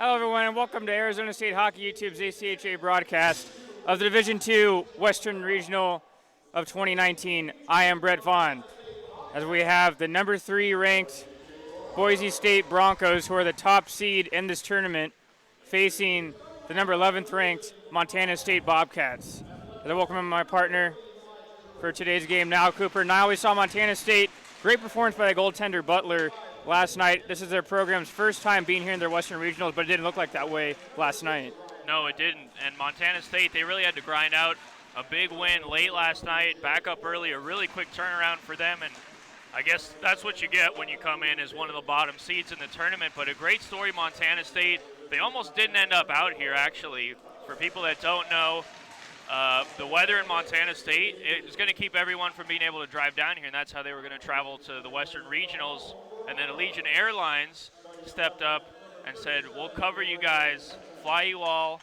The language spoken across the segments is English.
Hello, everyone, and welcome to Arizona State Hockey YouTube's ACHA broadcast of the Division II Western Regional of 2019. I am Brett Vaughn, as we have the number 3 ranked Boise State Broncos, who are the top seed in this tournament, facing the number 11th ranked Montana State Bobcats. As I welcome my partner for today's game, Niall Cooper. Niall, we saw Montana State, great performance by the goaltender Butler last night. This is their program's first time being here in their Western Regionals, but it didn't look like that way last night. No, it didn't. And Montana State, they really had to grind out a big win late last night, back up early, a really quick turnaround for them. And I guess that's what you get when you come in as one of the bottom seeds in the tournament. But a great story, Montana State. They almost didn't end up out here, actually. For people that don't know, the weather in Montana State is going to keep everyone from being able to drive down here, and that's how they were going to travel to the Western Regionals. And then Allegiant Airlines stepped up and said, we'll cover you guys, fly you all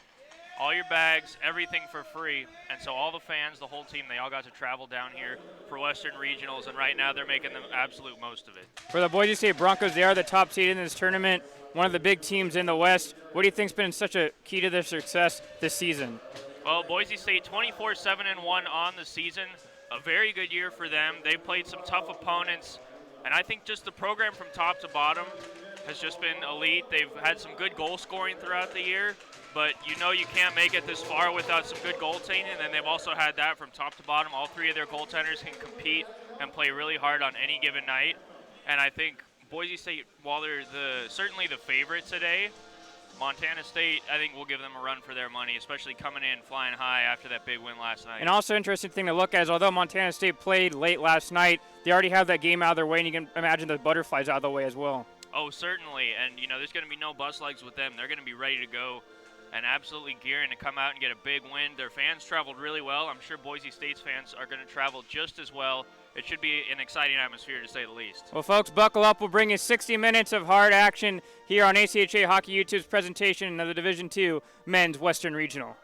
your bags, everything for free. And so all the fans, the whole team, they all got to travel down here for Western Regionals, and right now they're making the absolute most of it. For the Boise State Broncos, they are the top seed in this tournament, one of the big teams in the West. What do you think's been such a key to their success this season? Well, Boise State 24-7-1 on the season, a very good year for them. They've played some tough opponents. And I think just the program from top to bottom has just been elite. They've had some good goal scoring throughout the year, but you know you can't make it this far without some good goaltending. And then they've also had that from top to bottom. All 3 of their goaltenders can compete and play really hard on any given night. And I think Boise State, while they're certainly the favorite today, Montana State, I think, will give them a run for their money, especially coming in flying high after that big win last night. And also interesting thing to look at is, although Montana State played late last night, they already have that game out of their way, and you can imagine the butterflies out of the way as well. Oh, certainly. And, you know, there's going to be no bus legs with them. They're going to be ready to go and absolutely gearing to come out and get a big win. Their fans traveled really well. I'm sure Boise State's fans are going to travel just as well. It should be an exciting atmosphere, to say the least. Well, folks, buckle up. We'll bring you 60 minutes of hard action here on ACHA Hockey YouTube's presentation of the Division II Men's Western Regional.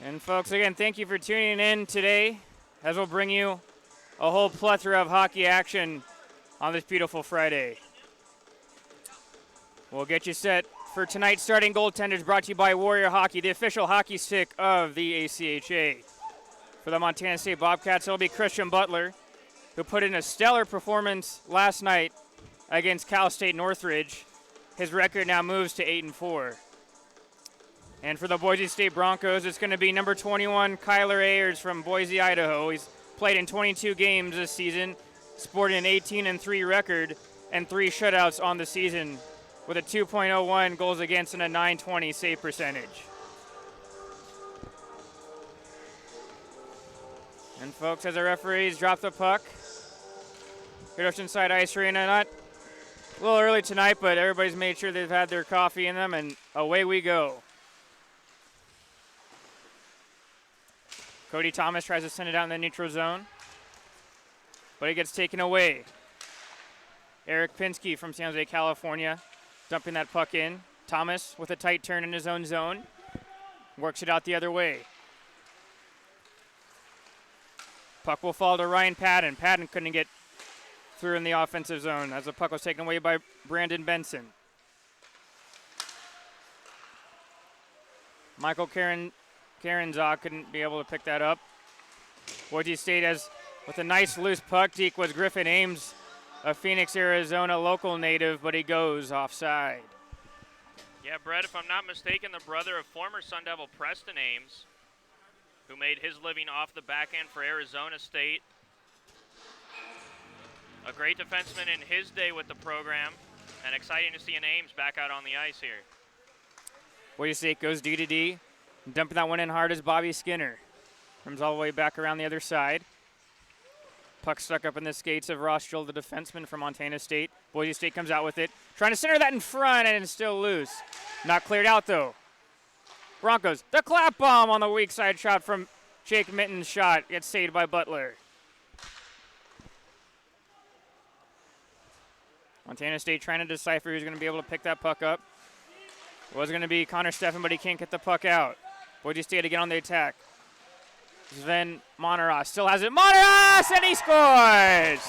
And folks, again, thank you for tuning in today, as we'll bring you a whole plethora of hockey action on this beautiful Friday. We'll get you set for tonight's starting goaltenders, brought to you by Warrior Hockey, the official hockey stick of the ACHA. For the Montana State Bobcats, it'll be Christian Butler, who put in a stellar performance last night against Cal State Northridge. His record now moves to 8-4. And for the Boise State Broncos, it's going to be number 21, Kyler Ayers from Boise, Idaho. He's played in 22 games this season, sporting an 18-3 record and 3 shutouts on the season, with a 2.01 goals against and a .920 save percentage. And folks, as the referees drop the puck, here at Oceanside Ice Arena, not a little early tonight, but everybody's made sure they've had their coffee in them, and away we go. Cody Thomas tries to send it out in the neutral zone, but it gets taken away. Eric Pinsky from San Jose, California, dumping that puck in. Thomas with a tight turn in his own zone, works it out the other way. Puck will fall to Ryan Padden. Padden couldn't get through in the offensive zone as the puck was taken away by Brandon Benson. Michael Karanzak couldn't be able to pick that up. Boise State has, with a nice loose puck, deke was Griffin Ames, a Phoenix, Arizona local native, but he goes offside. Yeah, Brett, if I'm not mistaken, the brother of former Sun Devil Preston Ames, who made his living off the back end for Arizona State. A great defenseman in his day with the program, and exciting to see an Ames back out on the ice here. Boise State goes D to D. Dumping that one in hard is Bobby Skinner. Comes all the way back around the other side. Puck stuck up in the skates of Ross Joel, the defenseman from Montana State. Boise State comes out with it. Trying to center that in front, and it's still loose. Not cleared out, though. Broncos, the clap bomb on the weak side shot from Jake Mitten's shot. Gets saved by Butler. Montana State trying to decipher who's going to be able to pick that puck up. It was going to be Connor Steffen, but he can't get the puck out. Boise State again on the attack. Sven Monaras still has it. Monaras, and he scores!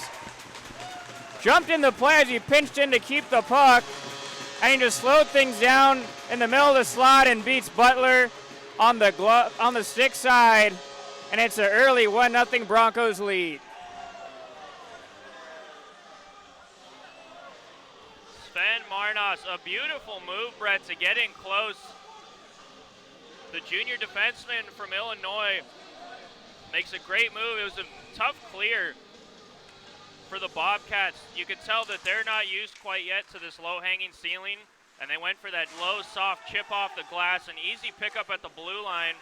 Jumped in the play as he pinched in to keep the puck. And he just slowed things down in the middle of the slot and beats Butler on the stick side. And it's an early 1-0 Broncos lead. Sven Marnos, a beautiful move, Brett, to get in close. The junior defenseman from Illinois makes a great move. It was a tough clear for the Bobcats. You could tell that they're not used quite yet to this low-hanging ceiling, and they went for that low, soft chip off the glass, an easy pickup at the blue line,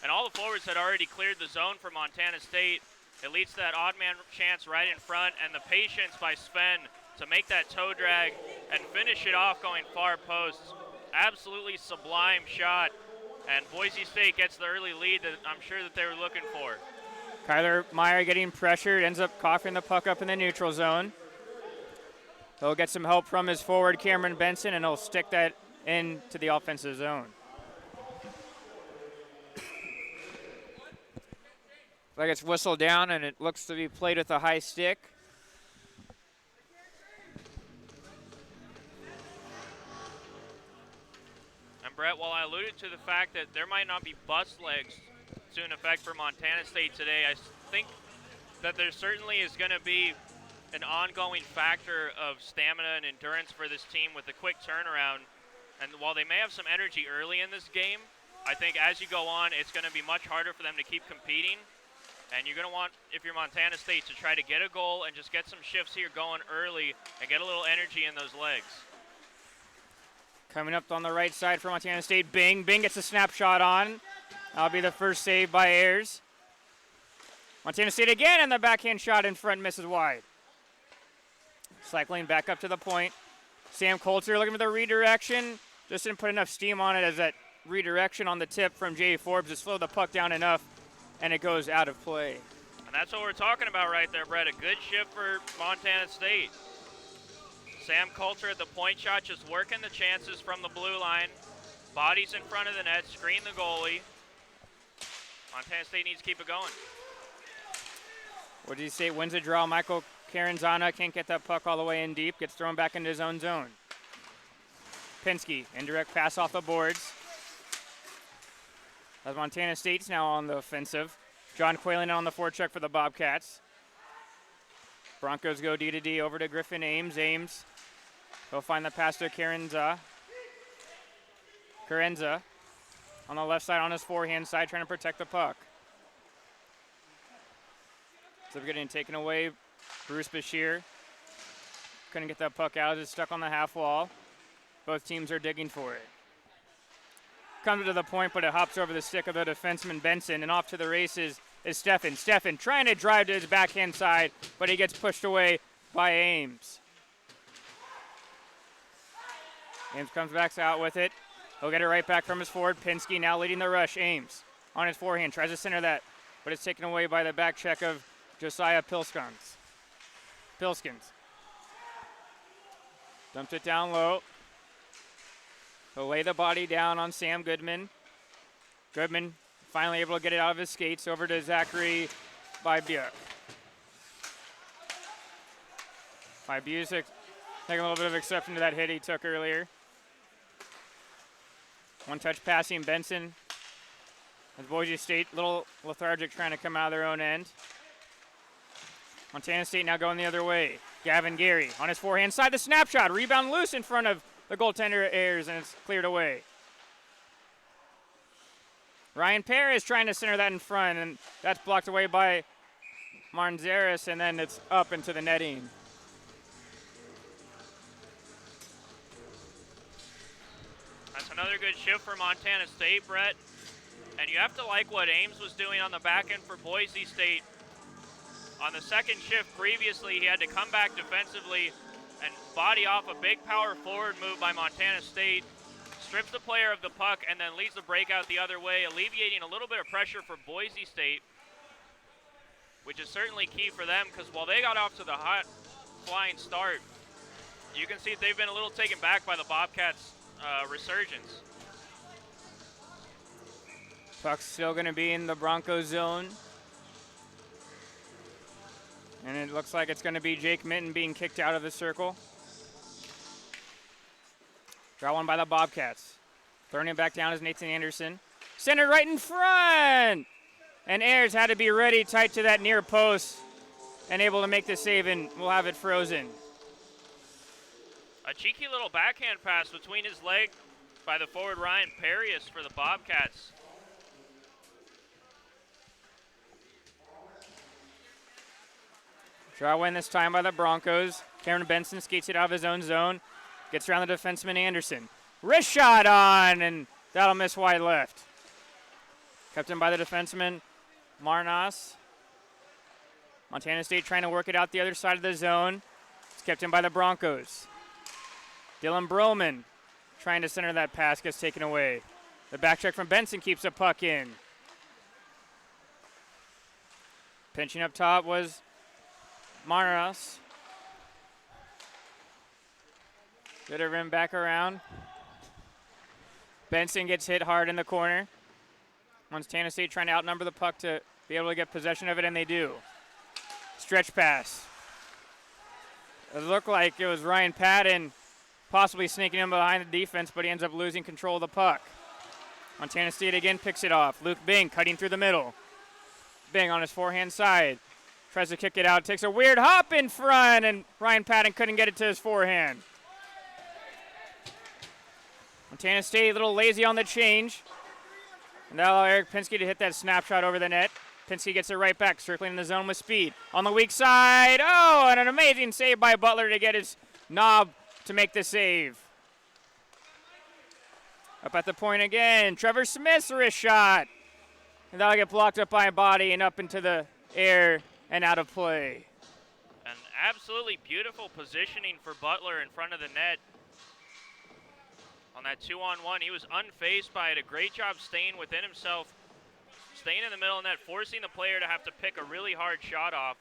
and all the forwards had already cleared the zone for Montana State. It leads to that odd man chance right in front, and the patience by Sven to make that toe drag and finish it off going far post. Absolutely sublime shot, and Boise State gets the early lead that I'm sure that they were looking for. Kyler Meyer getting pressured, ends up coughing the puck up in the neutral zone. He'll get some help from his forward, Cameron Benson, and he'll stick that into the offensive zone. Like it's whistled down, and it looks to be played with a high stick. And Brett, while I alluded to the fact that there might not be bus legs to an effect for Montana State today, I think that there certainly is going to be an ongoing factor of stamina and endurance for this team with a quick turnaround. And while they may have some energy early in this game, I think as you go on, it's going to be much harder for them to keep competing. And you're going to want, if you're Montana State, to try to get a goal and just get some shifts here going early and get a little energy in those legs. Coming up on the right side for Montana State, Bing. Bing gets a snapshot on. That'll be the first save by Ayers. Montana State again, and the backhand shot in front misses wide. Cycling back up to the point. Sam Coulter looking for the redirection. Just didn't put enough steam on it as that redirection on the tip from Jay Forbes to slow the puck down enough, and it goes out of play. And that's what we're talking about right there, Brett. A good shift for Montana State. Sam Coulter at the point shot, just working the chances from the blue line. Bodies in front of the net, screen the goalie. Montana State needs to keep it going. What did he say? Wins a draw. Michael Caranzana can't get that puck all the way in deep. Gets thrown back into his own zone. Pinsky, indirect pass off the boards. As Montana State's now on the offensive. John Quaylen on the forecheck for the Bobcats. Broncos go D to D over to Griffin Ames. Ames, he'll find the pass to Carenza on the left side on his forehand side trying to protect the puck. So getting taken away. Bruce Bashir couldn't get that puck out. It's stuck on the half wall. Both teams are digging for it. Comes to the point, but it hops over the stick of the defenseman Benson, and off to the races is Steffen. Steffen trying to drive to his backhand side, but he gets pushed away by Ames. Ames comes back out with it. He'll get it right back from his forward. Pinsky now leading the rush. Ames on his forehand, tries to center that, but it's taken away by the back check of Josiah Pilskins. Dumped it down low. He'll lay the body down on Sam Goodman. Goodman finally able to get it out of his skates over to Zachary Bybuik. Bybuik taking a little bit of exception to that hit he took earlier. One-touch passing Benson. As Boise State, a little lethargic trying to come out of their own end. Montana State now going the other way. Gavin Gary on his forehand side, the snapshot. Rebound loose in front of the goaltender Ayers, and it's cleared away. Ryan Perez trying to center that in front, and that's blocked away by Marnzeris, and then it's up into the netting. That's another good shift for Montana State, Brett. And you have to like what Ames was doing on the back end for Boise State. On the second shift previously, he had to come back defensively and body off a big power forward move by Montana State, strips the player of the puck, and then leads the breakout the other way, alleviating a little bit of pressure for Boise State, which is certainly key for them, because while they got off to the hot flying start, you can see they've been a little taken back by the Bobcats' resurgence. Puck's still going to be in the Broncos zone. And it looks like it's going to be Jake Minton being kicked out of the circle. Draw one by the Bobcats. Throwing it back down is Nathan Anderson. Centered right in front! And Ayers had to be ready, tight to that near post, and able to make the save, and we'll have it frozen. A cheeky little backhand pass between his leg by the forward Ryan Perius for the Bobcats. Draw win this time by the Broncos. Cameron Benson skates it out of his own zone. Gets around the defenseman Anderson. Wrist shot on, and that'll miss wide left. Kept in by the defenseman Marnas. Montana State trying to work it out the other side of the zone. It's kept in by the Broncos. Dylan Broman trying to center that pass, gets taken away. The back check from Benson keeps the puck in. Pinching up top was Marnas. Good of him back around. Benson gets hit hard in the corner. Montana State trying to outnumber the puck to be able to get possession of it, and they do. Stretch pass. It looked like it was Ryan Patton possibly sneaking in behind the defense, but he ends up losing control of the puck. Montana State again picks it off. Luke Bing cutting through the middle. Bing on his forehand side. Tries to kick it out, takes a weird hop in front, and Ryan Patton couldn't get it to his forehand. Montana State a little lazy on the change. And that'll allow Eric Pinsky to hit that snapshot over the net. Pinsky gets it right back, circling in the zone with speed. On the weak side, oh, and an amazing save by Butler to get his knob to make the save. Up at the point again, Trevor Smith's wrist shot. And that'll get blocked up by a body and up into the air and out of play. An absolutely beautiful positioning for Butler in front of the net. On that 2-on-1, he was unfazed by it. A great job staying within himself, staying in the middle of the net, forcing the player to have to pick a really hard shot off.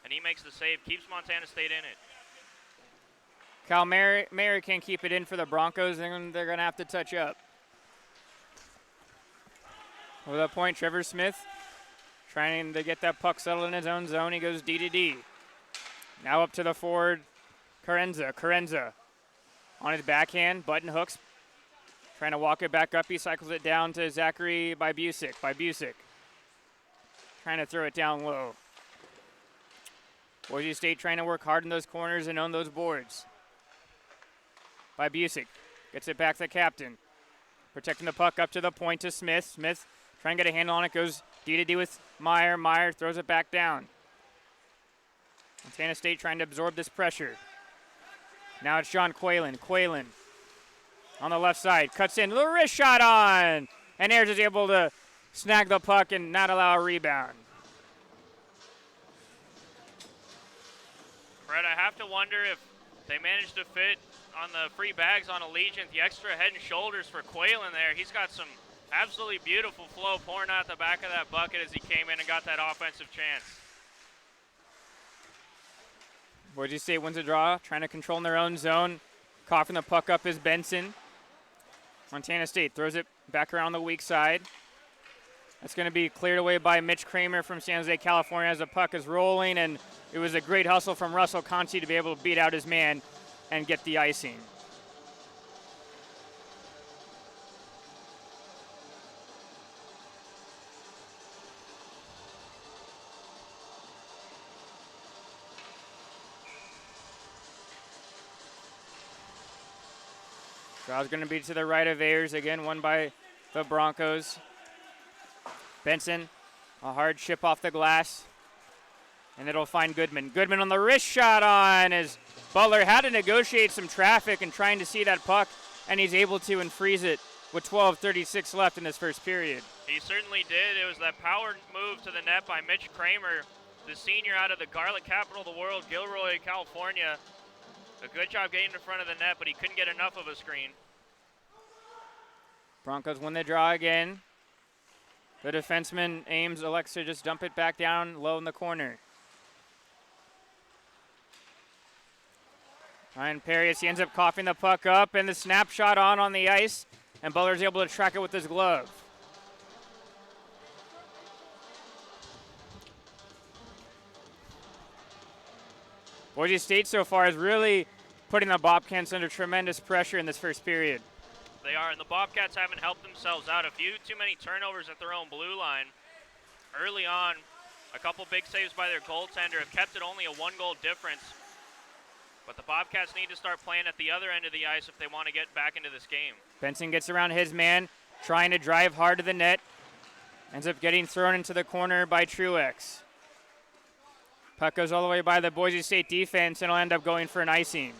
And he makes the save, keeps Montana State in it. Kyle Mary can't keep it in for the Broncos, and they're going to have to touch up. Over that point, Trevor Smith trying to get that puck settled in his own zone. He goes D to D. Now up to the forward, Carenza. Carenza on his backhand, button hooks. Trying to walk it back up. He cycles it down to Zachary by Busick. Trying to throw it down low. Boise State trying to work hard in those corners and own those boards. By Busick. Gets it back to the captain. Protecting the puck up to the point to Smith. Smith trying to get a handle on it. Goes D to D with Meyer. Meyer throws it back down. Montana State trying to absorb this pressure. Now it's John Quaylen. Quaylen on the left side. Cuts in. The wrist shot on. And Ayers is able to snag the puck and not allow a rebound. Fred, I have to wonder if they managed to fit on the free bags on Allegiant the extra head and shoulders for Quaylen there. He's got some absolutely beautiful flow pouring out the back of that bucket as he came in and got that offensive chance. Boise State wins a draw, trying to control in their own zone. Coughing the puck up is Benson. Montana State throws it back around the weak side. That's going to be cleared away by Mitch Kramer from San Jose, California as the puck is rolling, and it was a great hustle from Russell Conti to be able to beat out his man and get the icing. Draw's going to be to the right of Ayers, again won by the Broncos. Benson, a hard chip off the glass, and it'll find Goodman. Goodman on the wrist shot on as Butler had to negotiate some traffic and trying to see that puck, and he's able to and frees it with 12:36 left in this first period. He certainly did. It was that power move to the net by Mitch Kramer, the senior out of the garlic capital of the world, Gilroy, California. A good job getting in front of the net, but he couldn't get enough of a screen. Broncos win the draw again. The defenseman elects to just dump it back down low in the corner. Ryan Perry, he ends up coughing the puck up, and the snapshot on the ice, and Butler's able to track it with his glove. Boise State so far is really putting the Bobcats under tremendous pressure in this first period. They are, and the Bobcats haven't helped themselves out. A few too many turnovers at their own blue line. Early on, a couple big saves by their goaltender have kept it only a 1-goal difference. But the Bobcats need to start playing at the other end of the ice if they want to get back into this game. Benson gets around his man, trying to drive hard to the net. Ends up getting thrown into the corner by Truex. Puck goes all the way by the Boise State defense, and will end up going for an icing.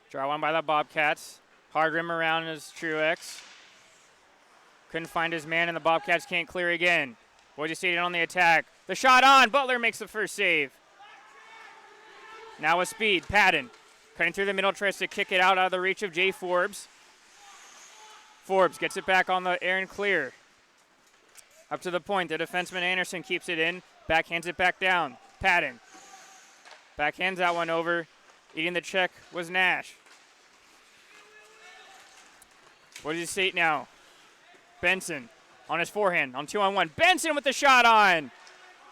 Draw one by the Bobcats. Hard rim around is Truex. Couldn't find his man, and the Bobcats can't clear again. Boise State on the attack. The shot on. Butler makes the first save. Now with speed. Patton cutting through the middle, tries to kick it out of the reach of Jay Forbes. Forbes gets it back on the air and clear. Up to the point. The defenseman Anderson keeps it in. Backhands it back down. Patton backhands that one over. Eating the check was Nash. Boise State now. Benson on his forehand on 2-on-1. Benson with the shot on.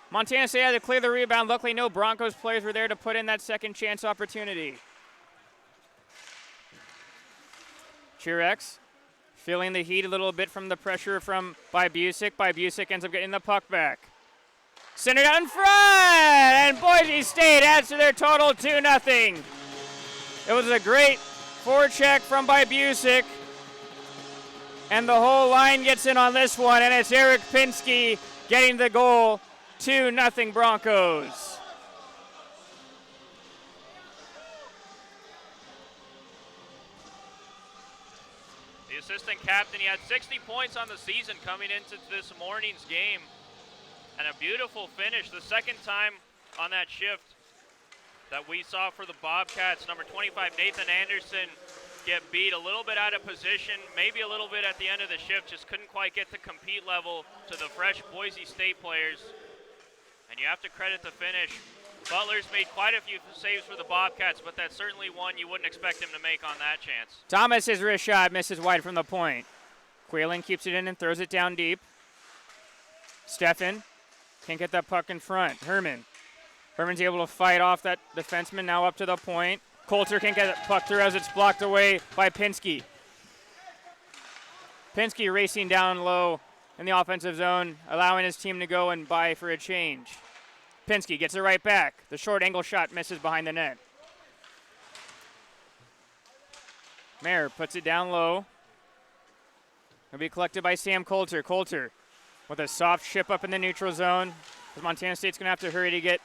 Montana State had to clear the rebound. Luckily, no Broncos players were there to put in that second chance opportunity. Truex feeling the heat a little bit from the pressure by Busick. Busick ends up getting the puck back. Centered out in front, and Boise State adds to their total 2-0. It was a great forecheck from Busick. And the whole line gets in on this one, and it's Eric Pinsky getting the goal. 2-0 Broncos. The assistant captain, he had 60 points on the season coming into this morning's game. And a beautiful finish, the second time on that shift that we saw for the Bobcats. Number 25, Nathan Anderson, get beat a little bit out of position, maybe a little bit at the end of the shift, just couldn't quite get to compete level to the fresh Boise State players. And you have to credit the finish. Butler's made quite a few saves for the Bobcats, but that's certainly one you wouldn't expect him to make on that chance. Thomas's wrist shot misses wide from the point. Quaylen keeps it in and throws it down deep. Steffen can't get that puck in front. Herman's able to fight off that defenseman, now up to the point. Coulter can't get the puck through as it's blocked away by Pinsky. Pinsky racing down low in the offensive zone, allowing his team to go and buy for a change. Pinsky gets it right back. The short angle shot misses behind the net. Mayer puts it down low. It'll be collected by Sam Coulter. Coulter with a soft chip up in the neutral zone. Montana State's going to have to hurry to get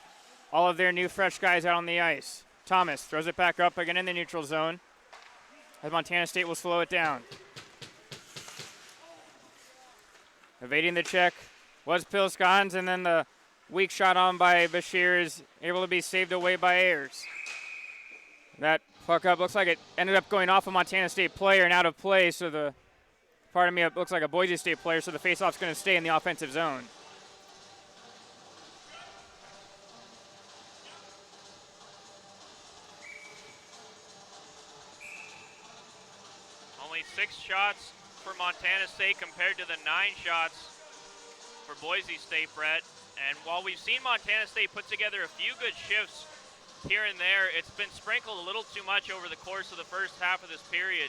all of their new fresh guys out on the ice. Thomas throws it back up again in the neutral zone, as Montana State will slow it down. Evading the check was Pilskans, and then the weak shot on by Bashir is able to be saved away by Ayers. That puck up looks like it ended up going off a Montana State player and out of play, so it looks like a Boise State player, so the faceoff's going to stay in the offensive zone. Only 6 shots for Montana State compared to the 9 shots for Boise State, Brett. And while we've seen Montana State put together a few good shifts here and there, it's been sprinkled a little too much over the course of the first half of this period.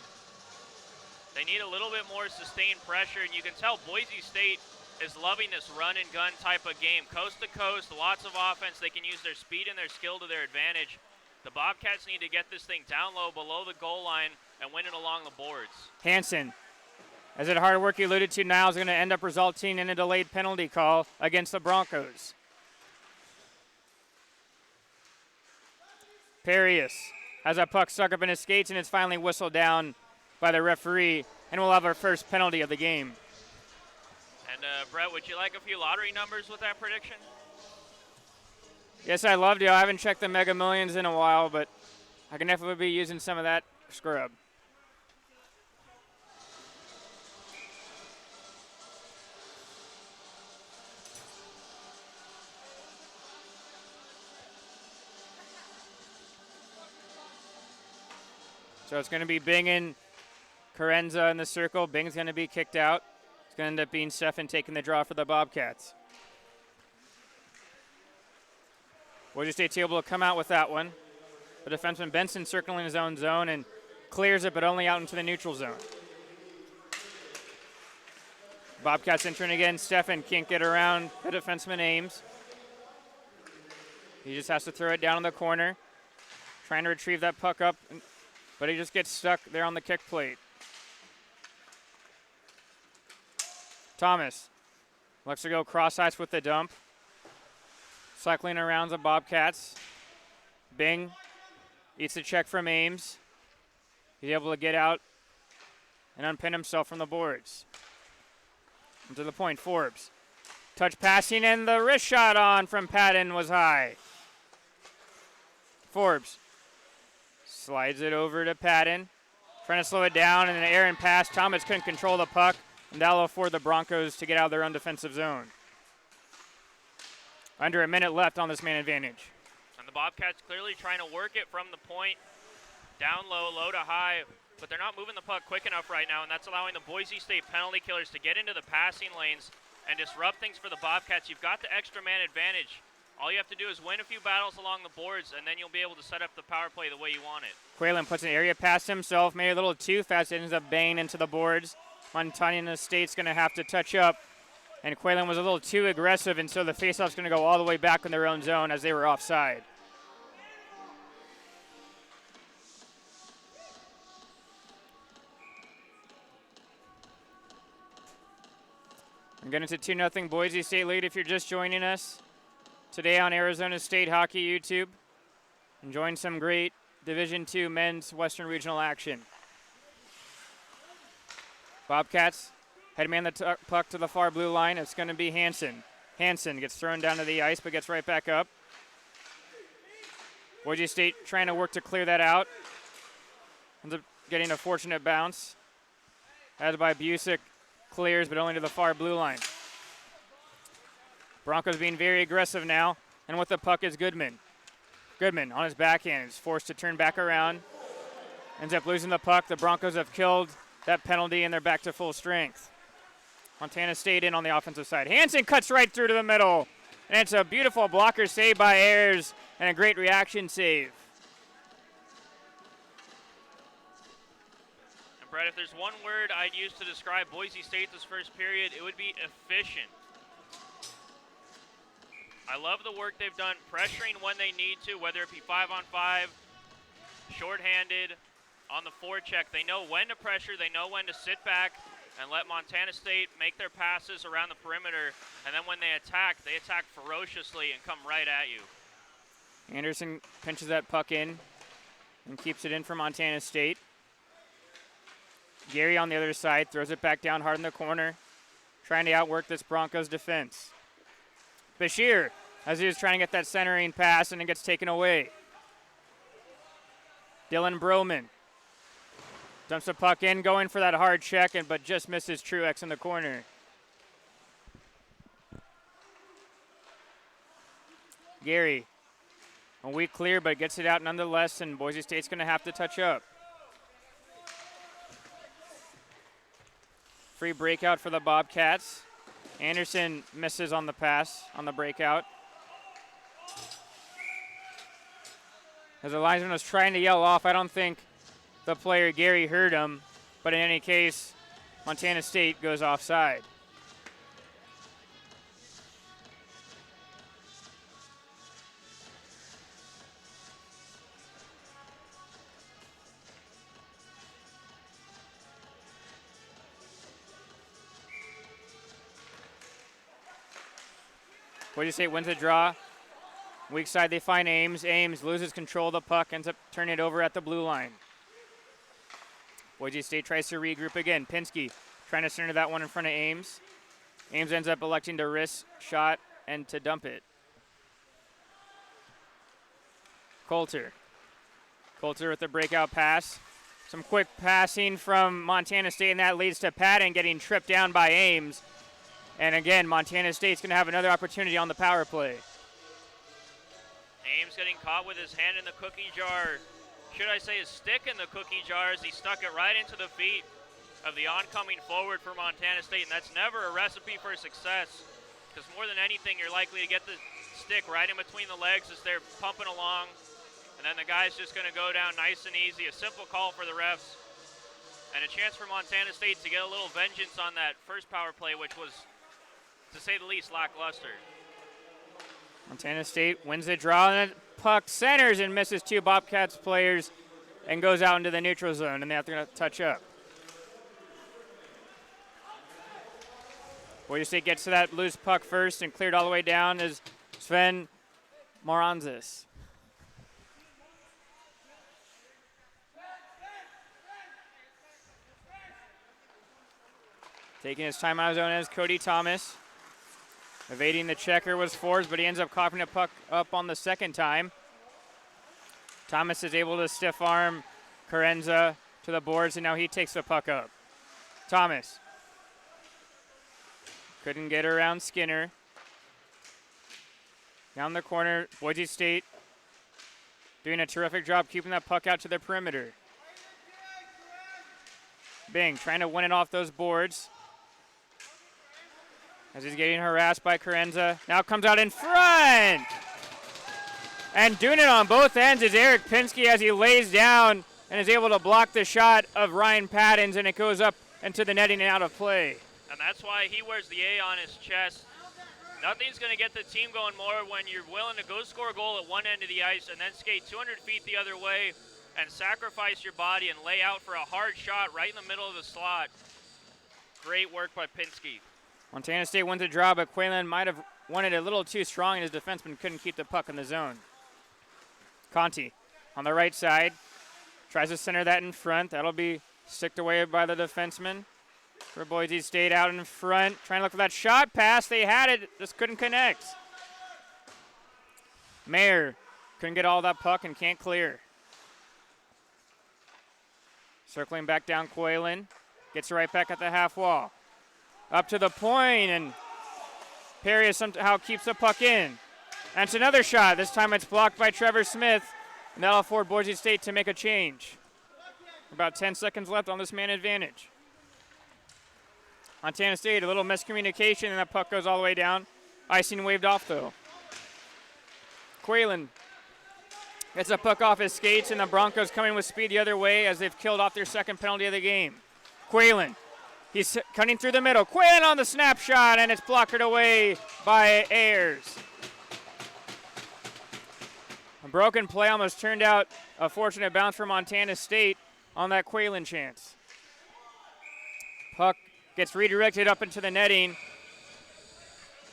They need a little bit more sustained pressure, and you can tell Boise State is loving this run-and-gun type of game. Coast to coast, lots of offense. They can use their speed and their skill to their advantage. The Bobcats need to get this thing down low below the goal line and win it along the boards. Hansen As that hard work you alluded to now is going to end up resulting in a delayed penalty call against the Broncos. Perius has a puck stuck up in his skates, and it's finally whistled down by the referee, and we'll have our first penalty of the game. And Brett, would you like a few lottery numbers with that prediction? Yes, I'd love to. I haven't checked the Mega Millions in a while, but I can definitely be using some of that scrub. So it's going to be Bing and Carenza in the circle. Bing's going to be kicked out. It's going to end up being Stefan taking the draw for the Bobcats. Boise State's able to come out with that one. The defenseman Benson circling his own zone and clears it, but only out into the neutral zone. Bobcats entering again. Stefan can't get around the defenseman Ames. He just has to throw it down in the corner, trying to retrieve that puck up, but he just gets stuck there on the kick plate. Thomas looks to go cross-ice with the dump. Cycling around the Bobcats. Bing eats the check from Ames. He's able to get out and unpin himself from the boards. To the point, Forbes. Touch passing, and the wrist shot on from Patton was high. Forbes slides it over to Patton. Trying to slow it down, and an errant pass. Thomas couldn't control the puck, and that'll afford the Broncos to get out of their own defensive zone. Under a minute left on this man advantage. And the Bobcats clearly trying to work it from the point, down low, low to high, but they're not moving the puck quick enough right now, and that's allowing the Boise State penalty killers to get into the passing lanes and disrupt things for the Bobcats. You've got the extra man advantage. All you have to do is win a few battles along the boards, and then you'll be able to set up the power play the way you want it. Quaylen puts an area past himself, made it a little too fast, ends up banging into the boards. Montana State's going to have to touch up, and Quaylen was a little too aggressive, and so the faceoff's going to go all the way back in their own zone as they were offside. I'm getting to 2-0 Boise State lead if you're just joining us today on Arizona State Hockey YouTube. Enjoying some great Division II men's Western Regional action. Bobcats headman the puck to the far blue line. It's going to be Hansen. Hansen gets thrown down to the ice but gets right back up. Boise State trying to work to clear that out. Ends up getting a fortunate bounce. Headed by Busick. Clears, but only to the far blue line. Broncos being very aggressive now, and with the puck is Goodman. Goodman on his backhand is forced to turn back around. Ends up losing the puck. The Broncos have killed that penalty, and they're back to full strength. Montana State in on the offensive side. Hansen cuts right through to the middle, and it's a beautiful blocker save by Ayers and a great reaction save. Brett, if there's one word I'd use to describe Boise State this first period, it would be efficient. I love the work they've done pressuring when they need to, whether it be 5-on-5, shorthanded, on the forecheck. They know when to pressure, they know when to sit back and let Montana State make their passes around the perimeter, and then when they attack ferociously and come right at you. Anderson pinches that puck in and keeps it in for Montana State. Gary on the other side throws it back down hard in the corner, trying to outwork this Broncos defense. Bashir, as he was trying to get that centering pass, and it gets taken away. Dylan Broman dumps the puck in, going for that hard check, but just misses Truex in the corner. Gary, a weak clear, but gets it out nonetheless, and Boise State's going to have to touch up. Free breakout for the Bobcats. Anderson misses on the pass, on the breakout. As the linesman was trying to yell off, I don't think the player Gary heard him, but in any case, Montana State goes offside. Boise State wins the draw. Weak side, they find Ames. Ames loses control of the puck, ends up turning it over at the blue line. Boise State tries to regroup again. Pinsky trying to center that one in front of Ames. Ames ends up electing to risk shot and to dump it. Coulter with the breakout pass. Some quick passing from Montana State, and that leads to Patton getting tripped down by Ames. And again, Montana State's going to have another opportunity on the power play. Ames getting caught with his hand in the cookie jar. Should I say his stick in the cookie jar, as he stuck it right into the feet of the oncoming forward for Montana State. And that's never a recipe for success, because more than anything, you're likely to get the stick right in between the legs as they're pumping along. And then the guy's just going to go down nice and easy. A simple call for the refs. And a chance for Montana State to get a little vengeance on that first power play, which was, to say the least, lackluster. Montana State wins the draw, and the puck centers and misses two Bobcats players and goes out into the neutral zone, and they have to touch up. Boise State gets to that loose puck first and cleared all the way down is Sven Moranzis. Taking his time out of his own is Cody Thomas. Evading the checker was Forbes, but he ends up coughing the puck up on the second time. Thomas is able to stiff arm Carenza to the boards, and now he takes the puck up. Thomas couldn't get around Skinner. Down the corner, Boise State doing a terrific job keeping that puck out to the perimeter. Bing trying to win it off those boards as he's getting harassed by Carenza. Now comes out in front. And doing it on both ends is Eric Pinsky as he lays down and is able to block the shot of Ryan Paddens, and it goes up into the netting and out of play. And that's why he wears the A on his chest. Nothing's going to get the team going more when you're willing to go score a goal at one end of the ice and then skate 200 feet the other way and sacrifice your body and lay out for a hard shot right in the middle of the slot. Great work by Pinsky. Montana State wins the draw, but Quaylen might have won it a little too strong, and his defenseman couldn't keep the puck in the zone. Conti on the right side tries to center that in front. That'll be sticked away by the defenseman for Boise State out in front. Trying to look for that shot pass. They had it, just couldn't connect. Mayer couldn't get all that puck and can't clear. Circling back down Quaylen. Gets it right back at the half wall. Up to the point, and Perry somehow keeps the puck in. And it's another shot. This time it's blocked by Trevor Smith, and that'll afford Boise State to make a change. About 10 seconds left on this man advantage. Montana State, a little miscommunication, and that puck goes all the way down. Icing waved off, though. Quaylen gets the puck off his skates, and the Broncos coming with speed the other way as they've killed off their second penalty of the game. Quaylen. He's cutting through the middle. Quinn on the snapshot, and it's blocked away by Ayers. A broken play almost turned out a fortunate bounce for Montana State on that Quaylen chance. Puck gets redirected up into the netting,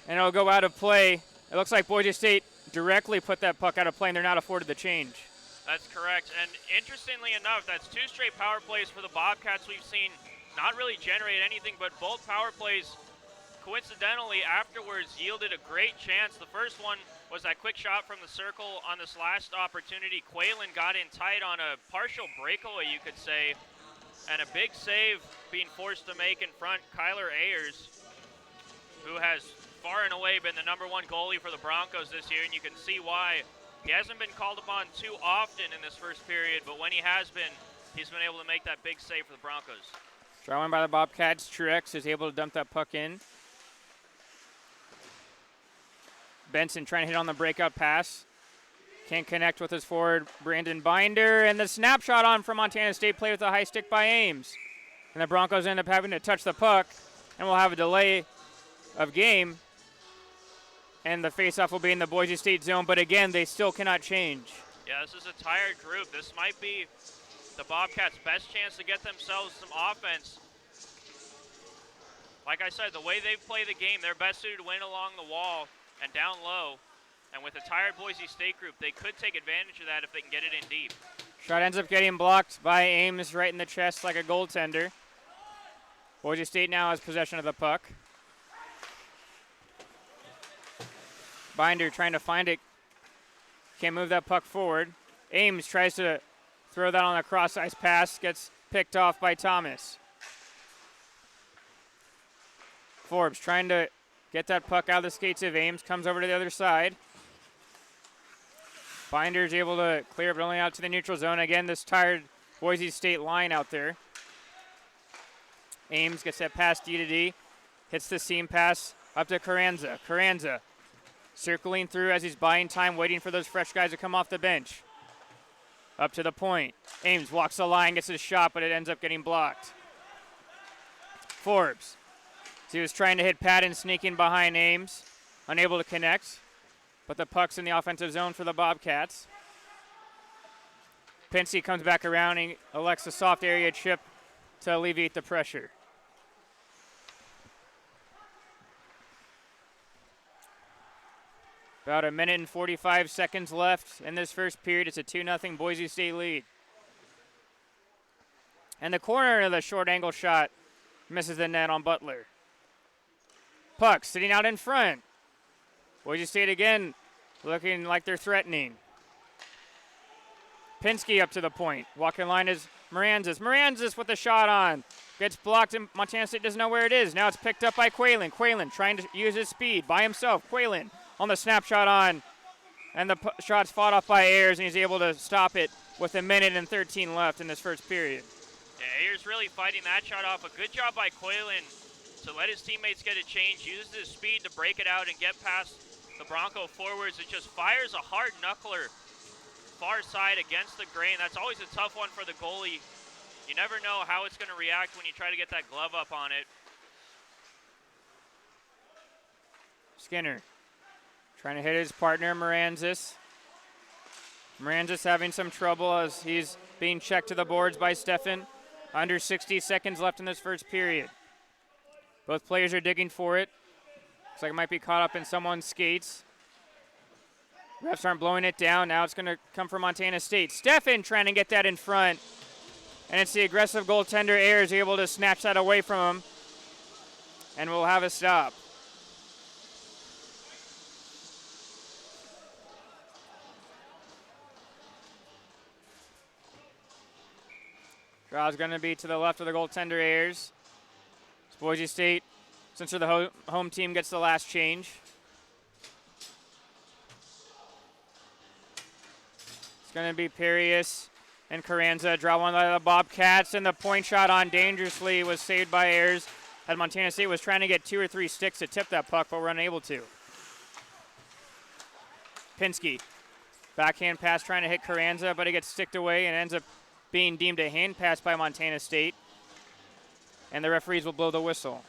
and it'll go out of play. It looks like Boise State directly put that puck out of play, and they're not afforded the change. That's correct, and interestingly enough, that's two straight power plays for the Bobcats we've seen not really generate anything, but both power plays coincidentally afterwards yielded a great chance. The first one was that quick shot from the circle on this last opportunity. Quaylen got in tight on a partial breakaway, you could say, and a big save being forced to make in front. Kyler Ayers, who has far and away been the #1 goalie for the Broncos this year, and you can see why. He hasn't been called upon too often in this first period, but when he has been, he's been able to make that big save for the Broncos. Drawing by the Bobcats, Truex is able to dump that puck in. Benson trying to hit on the breakout pass. Can't connect with his forward, Brandon Binder. And the snapshot on from Montana State, played with a high stick by Ames. And the Broncos end up having to touch the puck, and we'll have a delay of game. And the faceoff will be in the Boise State zone, but again, they still cannot change. Yeah, this is a tired group. This might be the Bobcats' best chance to get themselves some offense. Like I said, the way they play the game, they're best suited to win along the wall. and down low. And with a tired Boise State group, they could take advantage of that if they can get it in deep. Shot ends up getting blocked by Ames right in the chest like a goaltender. Boise State now has possession of the puck. Binder trying to find it. Can't move that puck forward. Ames tries to throw that on a cross-ice pass. Gets picked off by Thomas. Forbes trying to get that puck out of the skates of Ames. Comes over to the other side. Binder's able to clear it, but only out to the neutral zone. Again, this tired Boise State line out there. Ames gets that pass D to D. Hits the seam pass up to Carranza. Carranza circling through as he's buying time, waiting for those fresh guys to come off the bench. Up to the point. Ames walks the line, gets his shot, but it ends up getting blocked. Forbes. So he was trying to hit Patton, sneaking behind Ames. Unable to connect. But the puck's in the offensive zone for the Bobcats. Pensy comes back around and elects a soft area chip to alleviate the pressure. About a minute and 45 seconds left in this first period. It's a 2-0 Boise State lead. And the corner of the short angle shot misses the net on Butler. Puck sitting out in front. Boise State again looking like they're threatening. Pinsky up to the point. Walking line is Moranzis. Moranzis with the shot on. Gets blocked and Montana State doesn't know where it is. Now it's picked up by Quaylen. Quaylen trying to use his speed by himself. Quaylen on the snapshot on. And the shot's fought off by Ayers and he's able to stop it with a minute and 13 left in this first period. Yeah, Ayers really fighting that shot off. A good job by Quaylen to let his teammates get a change. Uses his speed to break it out and get past the Bronco forwards. It just fires a hard knuckler far side against the grain. That's always a tough one for the goalie. You never know how it's going to react when you try to get that glove up on it. Skinner trying to hit his partner, Moranzis. Moranzis having some trouble as he's being checked to the boards by Steffen. Under 60 seconds left in this first period. Both players are digging for it. Looks like it might be caught up in someone's skates. Refs aren't blowing it down. Now it's going to come from Montana State. Steffen trying to get that in front. And it's the aggressive goaltender Ayers able to snatch that away from him. And we'll have a stop. Draw's going to be to the left of the goaltender Ayers. It's Boise State, since the home team gets the last change. It's going to be Perius and Carranza. Draw one by the Bobcats, and the point shot on dangerously was saved by Ayers as Montana State was trying to get 2 or 3 sticks to tip that puck, but were unable to. Pinsky, backhand pass trying to hit Carranza, but it gets sticked away and ends up being deemed a hand pass by Montana State. And the referees will blow the whistle.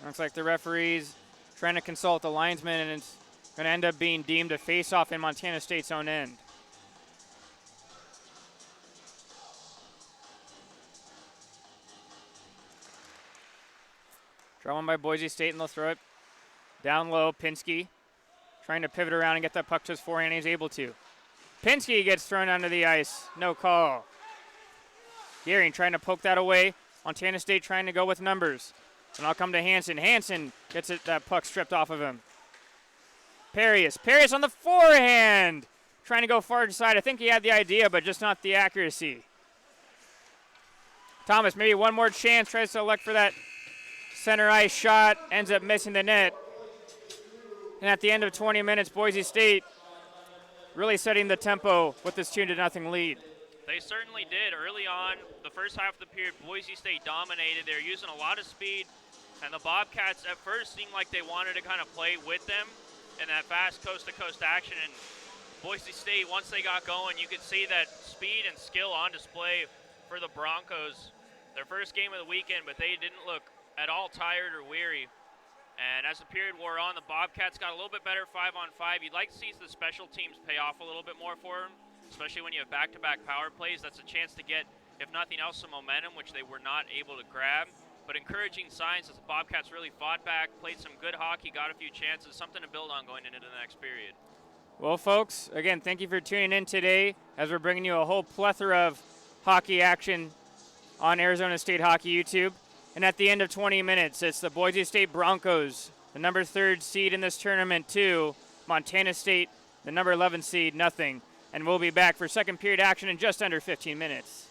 Looks like the referees trying to consult the linesman, and it's going to end up being deemed a face-off in Montana State's own end. Draw one by Boise State, and they'll throw it down low. Pinsky trying to pivot around and get that puck to his forehand. He's able to. Pinsky gets thrown onto the ice. No call. Gearing trying to poke that away. Montana State trying to go with numbers. And I'll come to Hansen. Hansen gets that puck stripped off of him. Perius. Perius on the forehand. Trying to go far side. I think he had the idea, but just not the accuracy. Thomas, maybe one more chance. Tries to elect for that center ice shot. Ends up missing the net. And at the end of 20 minutes, Boise State really setting the tempo with this 2-0 lead. They certainly did. Early on, the first half of the period, Boise State dominated. They're using a lot of speed, and the Bobcats at first seemed like they wanted to kind of play with them in that fast coast-to-coast action. And Boise State, once they got going, you could see that speed and skill on display for the Broncos. Their first game of the weekend, but they didn't look at all tired or weary. And as the period wore on, the Bobcats got a little bit better 5-on-5. You'd like to see the special teams pay off a little bit more for them. especially when you have back-to-back power plays. That's a chance to get, if nothing else, some momentum, which they were not able to grab. But encouraging signs as the Bobcats really fought back, played some good hockey, got a few chances, something to build on going into the next period. Well, folks, again, thank you for tuning in today as we're bringing you a whole plethora of hockey action on Arizona State Hockey YouTube. And at the end of 20 minutes, it's the Boise State Broncos, the number 3rd seed in this tournament, 2. Montana State, the number 11 seed, nothing. And we'll be back for second period action in just under 15 minutes.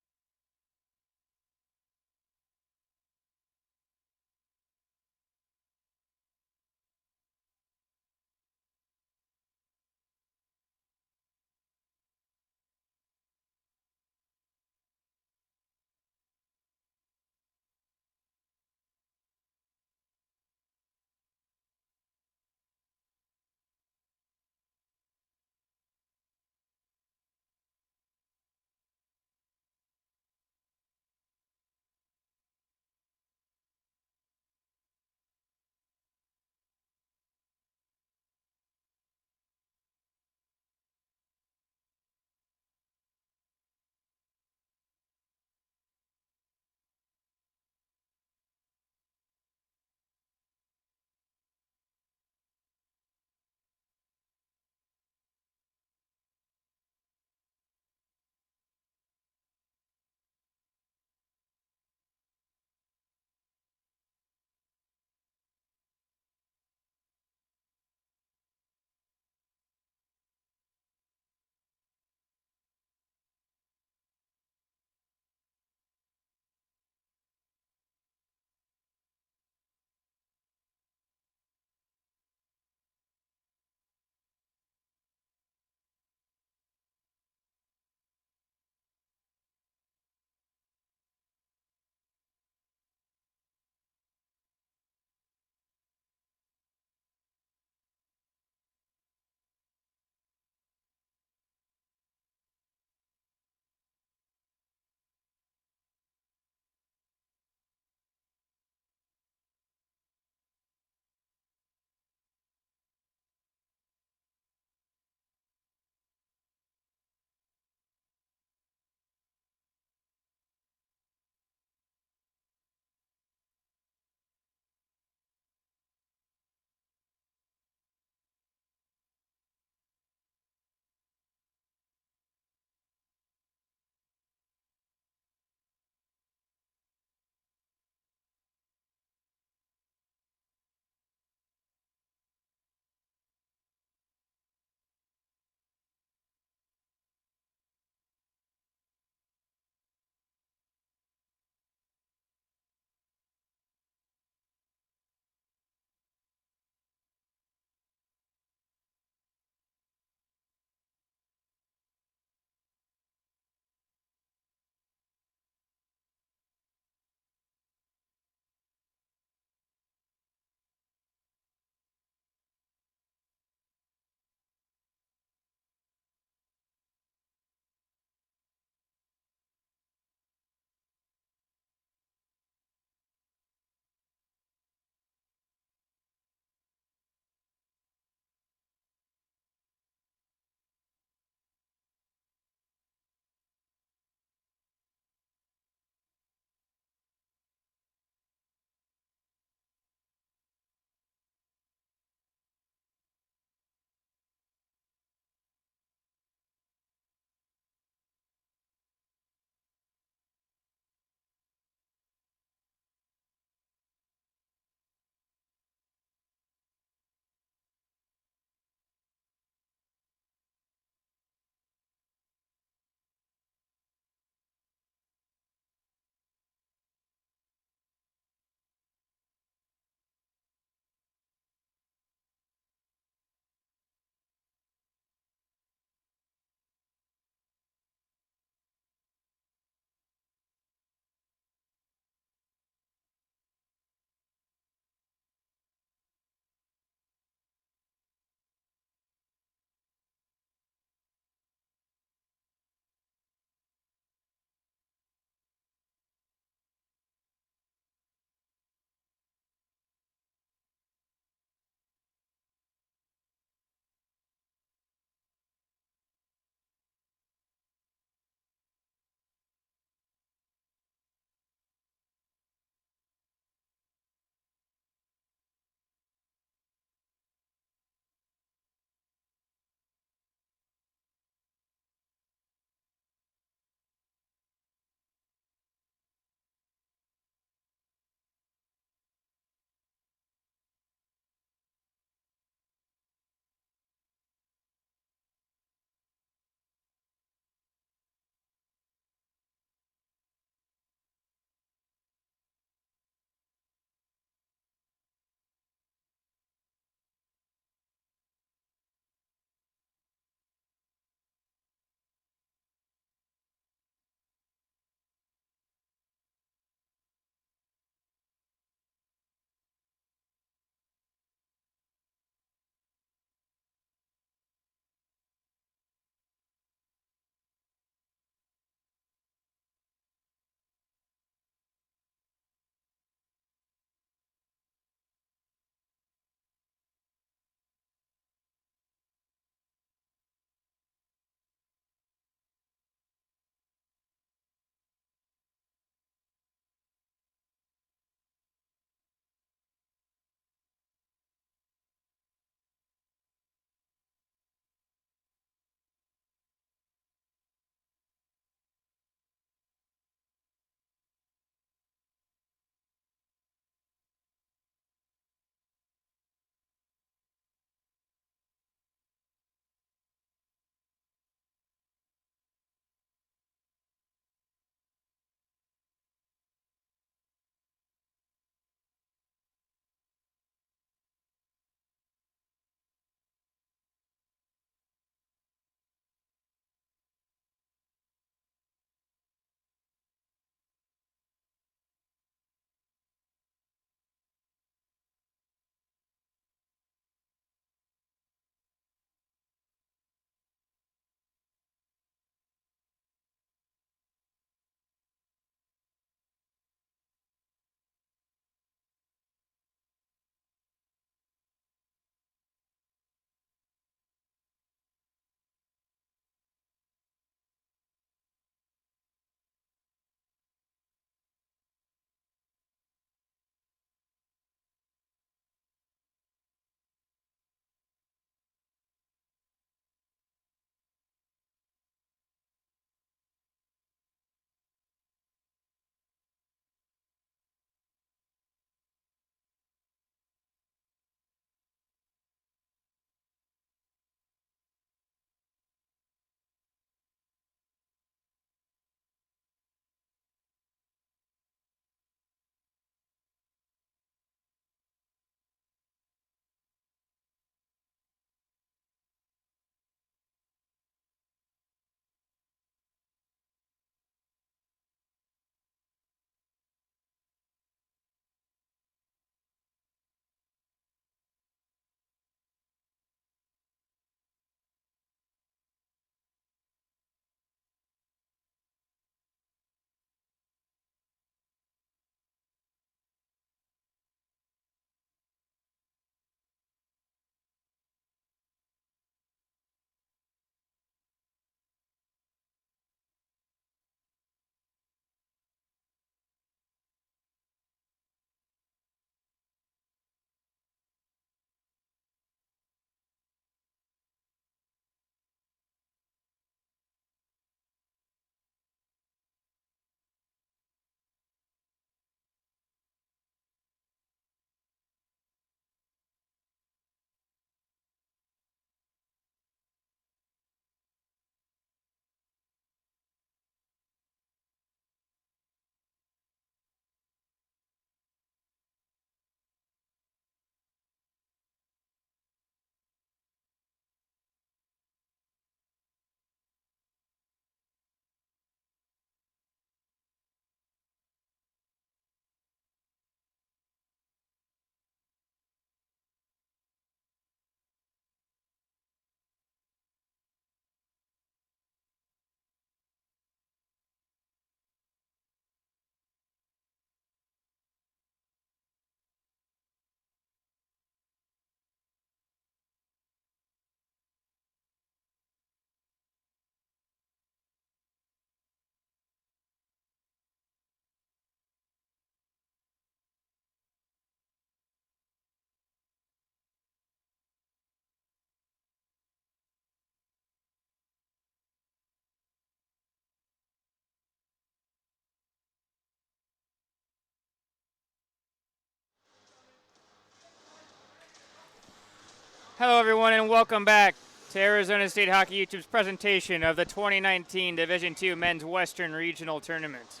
Hello, everyone, and welcome back to Arizona State Hockey YouTube's presentation of the 2019 Division II Men's Western Regional Tournament.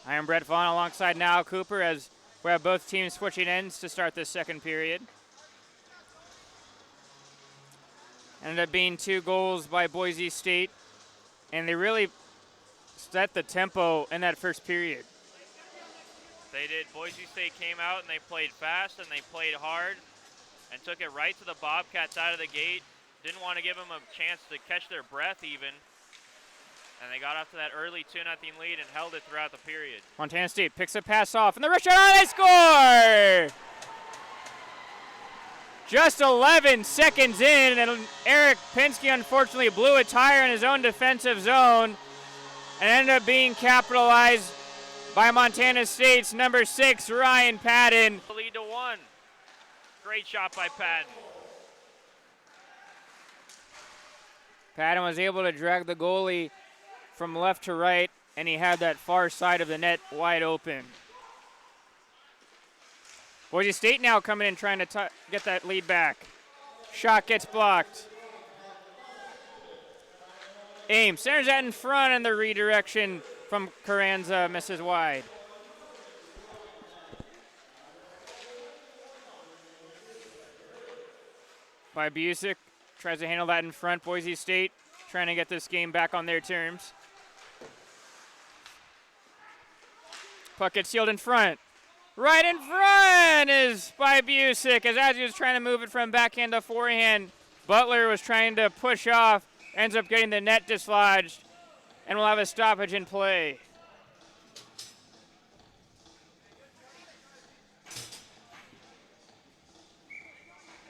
I am Brett Vaughn alongside Niall Cooper as we have both teams switching ends to start this second period. Ended up being 2 goals by Boise State, and they really set the tempo in that first period. They did. Boise State came out and they played fast and they played hard and took it right to the Bobcats out of the gate. Didn't want to give them a chance to catch their breath even. And they got off to that early 2-0 lead and held it throughout the period. Montana State picks a pass off, and the wrist shot, they score! Just 11 seconds in, and Eric Pinsky unfortunately blew a tire in his own defensive zone and ended up being capitalized by Montana State's number 6, Ryan Patton. Lead to 1. Great shot by Patton. Patton was able to drag the goalie from left to right, and he had that far side of the net wide open. Boise State now coming in trying to get that lead back. Shot gets blocked. Ames centers that in front, and the redirection from Carranza misses wide. By Busick, tries to handle that in front. Boise State trying to get this game back on their terms. Puck gets sealed in front. Right in front is by Busick, as he was trying to move it from backhand to forehand. Butler was trying to push off, ends up getting the net dislodged, and will have a stoppage in play.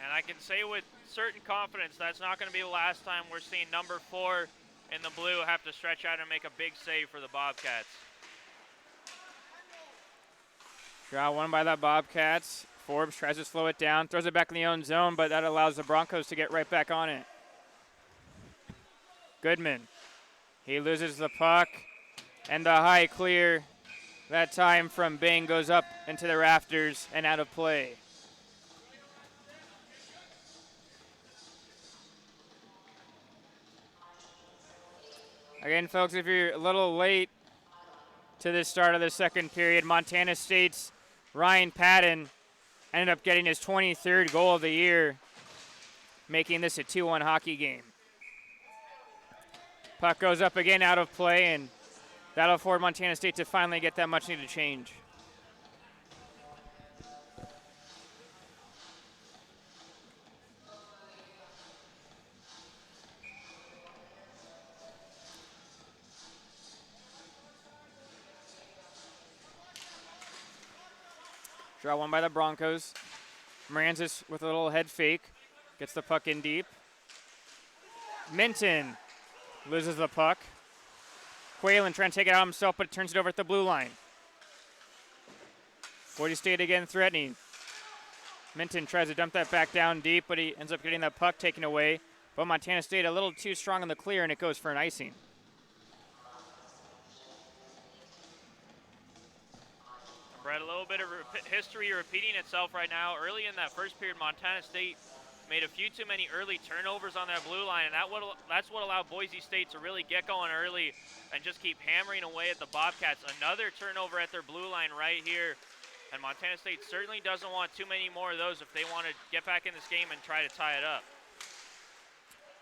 And I can say with certain confidence that's not going to be the last time we're seeing number 4 in the blue have to stretch out and make a big save for the Bobcats. Shot won by the Bobcats. Forbes tries to slow it down, throws it back in the own zone, but that allows the Broncos to get right back on it. Goodman. He loses the puck, and the high clear that time from Bing goes up into the rafters and out of play. Again, folks, if you're a little late to the start of the second period, Montana State's Ryan Patton ended up getting his 23rd goal of the year, making this a 2-1 hockey game. Puck goes up again out of play, and that'll afford Montana State to finally get that much-needed change. Draw one by the Broncos. Moranzis with a little head fake. Gets the puck in deep. Minton loses the puck. Quaylen trying to take it out himself, but turns it over at the blue line. Boise State again threatening. Minton tries to dump that back down deep, but he ends up getting that puck taken away. But Montana State a little too strong in the clear, and it goes for an icing. Brett, a little bit of history repeating itself right now. Early in that first period, Montana State made a few too many early turnovers on that blue line, and that's what allowed Boise State to really get going early and just keep hammering away at the Bobcats. Another turnover at their blue line right here, and Montana State certainly doesn't want too many more of those if they want to get back in this game and try to tie it up.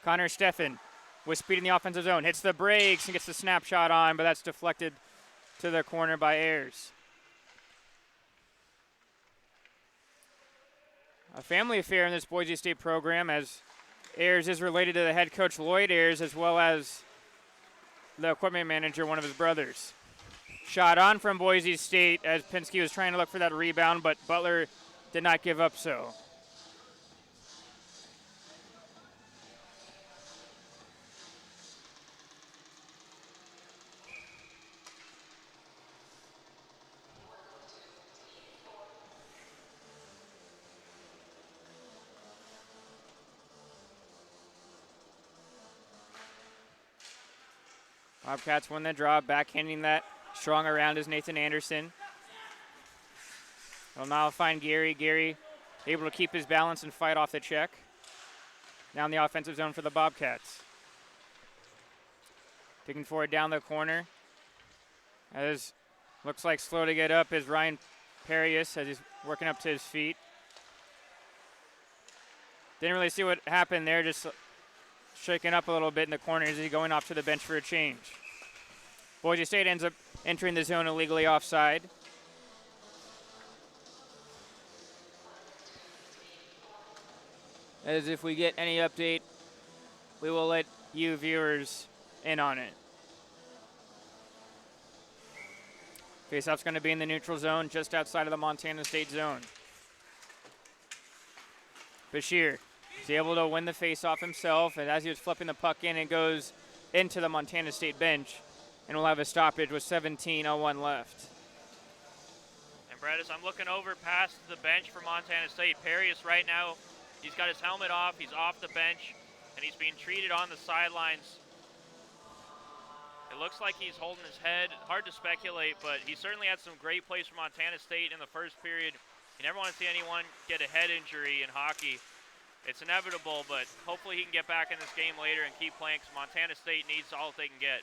Connor Steffen with speed in the offensive zone, hits the brakes and gets the snapshot on, but that's deflected to the corner by Ayers. A family affair in this Boise State program, as Ayers is related to the head coach Lloyd Ayers, as well as the equipment manager, one of his brothers. Shot on from Boise State as Pinsky was trying to look for that rebound, but Butler did not give up so. Bobcats win the draw, backhanding that strong around is Nathan Anderson. They'll now find Gary. Gary able to keep his balance and fight off the check. now in the offensive zone for the Bobcats. Picking forward down the corner. As looks like slow to get up is Ryan Perius as he's working up to his feet. Didn't really see what happened there, just shaking up a little bit in the corner as he's going off to the bench for a change. Boise State ends up entering the zone illegally offside. As if we get any update, we will let you viewers in on it. Faceoff's going to be in the neutral zone just outside of the Montana State zone. Bashir is able to win the faceoff himself, and as he was flipping the puck in, it goes into the Montana State bench, and we'll have a stoppage with 17:01 left. And Brett, as I'm looking over past the bench for Montana State, Perius right now, he's got his helmet off, he's off the bench, and he's being treated on the sidelines. It looks like he's holding his head. Hard to speculate, but he certainly had some great plays for Montana State in the first period. You never want to see anyone get a head injury in hockey. It's inevitable, but hopefully he can get back in this game later and keep playing because Montana State needs all they can get.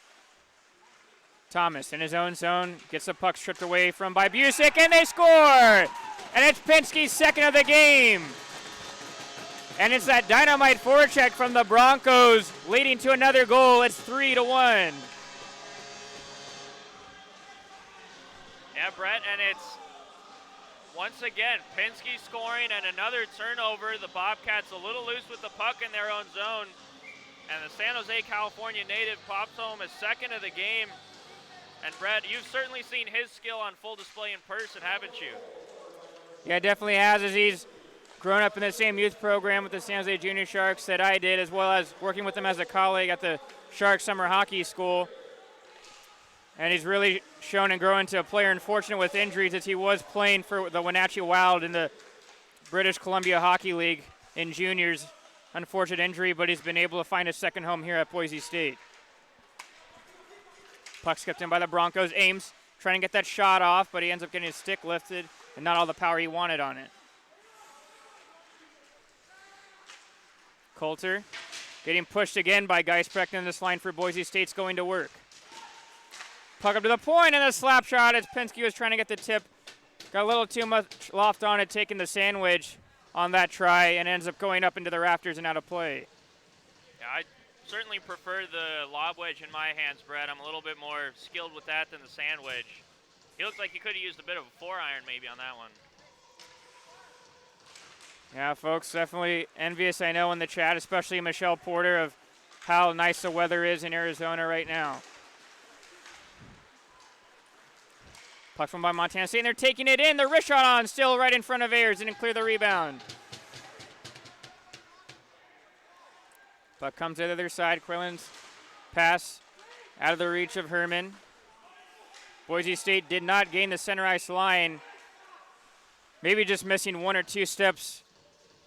Thomas in his own zone gets the puck stripped away from by Busick, and they score! And it's Pinsky's second of the game. And it's that dynamite forecheck from the Broncos leading to another goal. It's 3-1. Yeah, Brett, and it's once again Pinsky scoring and another turnover. The Bobcats a little loose with the puck in their own zone. And the San Jose, California native pops home his second of the game. And Brett, you've certainly seen his skill on full display in person, haven't you? Yeah, definitely has, as he's grown up in the same youth program with the San Jose Junior Sharks that I did, as well as working with him as a colleague at the Sharks Summer Hockey School. And he's really shown and grown into a player, unfortunate with injuries, as he was playing for the Wenatchee Wild in the British Columbia Hockey League in juniors. Unfortunate injury, but he's been able to find a second home here at Boise State. Puck skipped in by the Broncos. Ames trying to get that shot off, but he ends up getting his stick lifted and not all the power he wanted on it. Coulter getting pushed again by Geisbrecht, and this line for Boise State's going to work. Puck up to the point, and a slap shot as Pinsky was trying to get the tip. Got a little too much loft on it, taking the sandwich on that try, and ends up going up into the rafters and out of play. Yeah, I certainly prefer the lob wedge in my hands, Brett. I'm a little bit more skilled with that than the sandwich. He looks like he could have used a bit of a 4-iron maybe on that one. Yeah, folks, definitely envious, I know, in the chat, especially Michelle Porter, of how nice the weather is in Arizona right now. Puck from by Montana State, and they're taking it in. The wrist shot on, still right in front of Ayers, didn't clear the rebound. Puck comes to the other side. Quillen's pass out of the reach of Herman. Boise State did not gain the center ice line. Maybe just missing one or two steps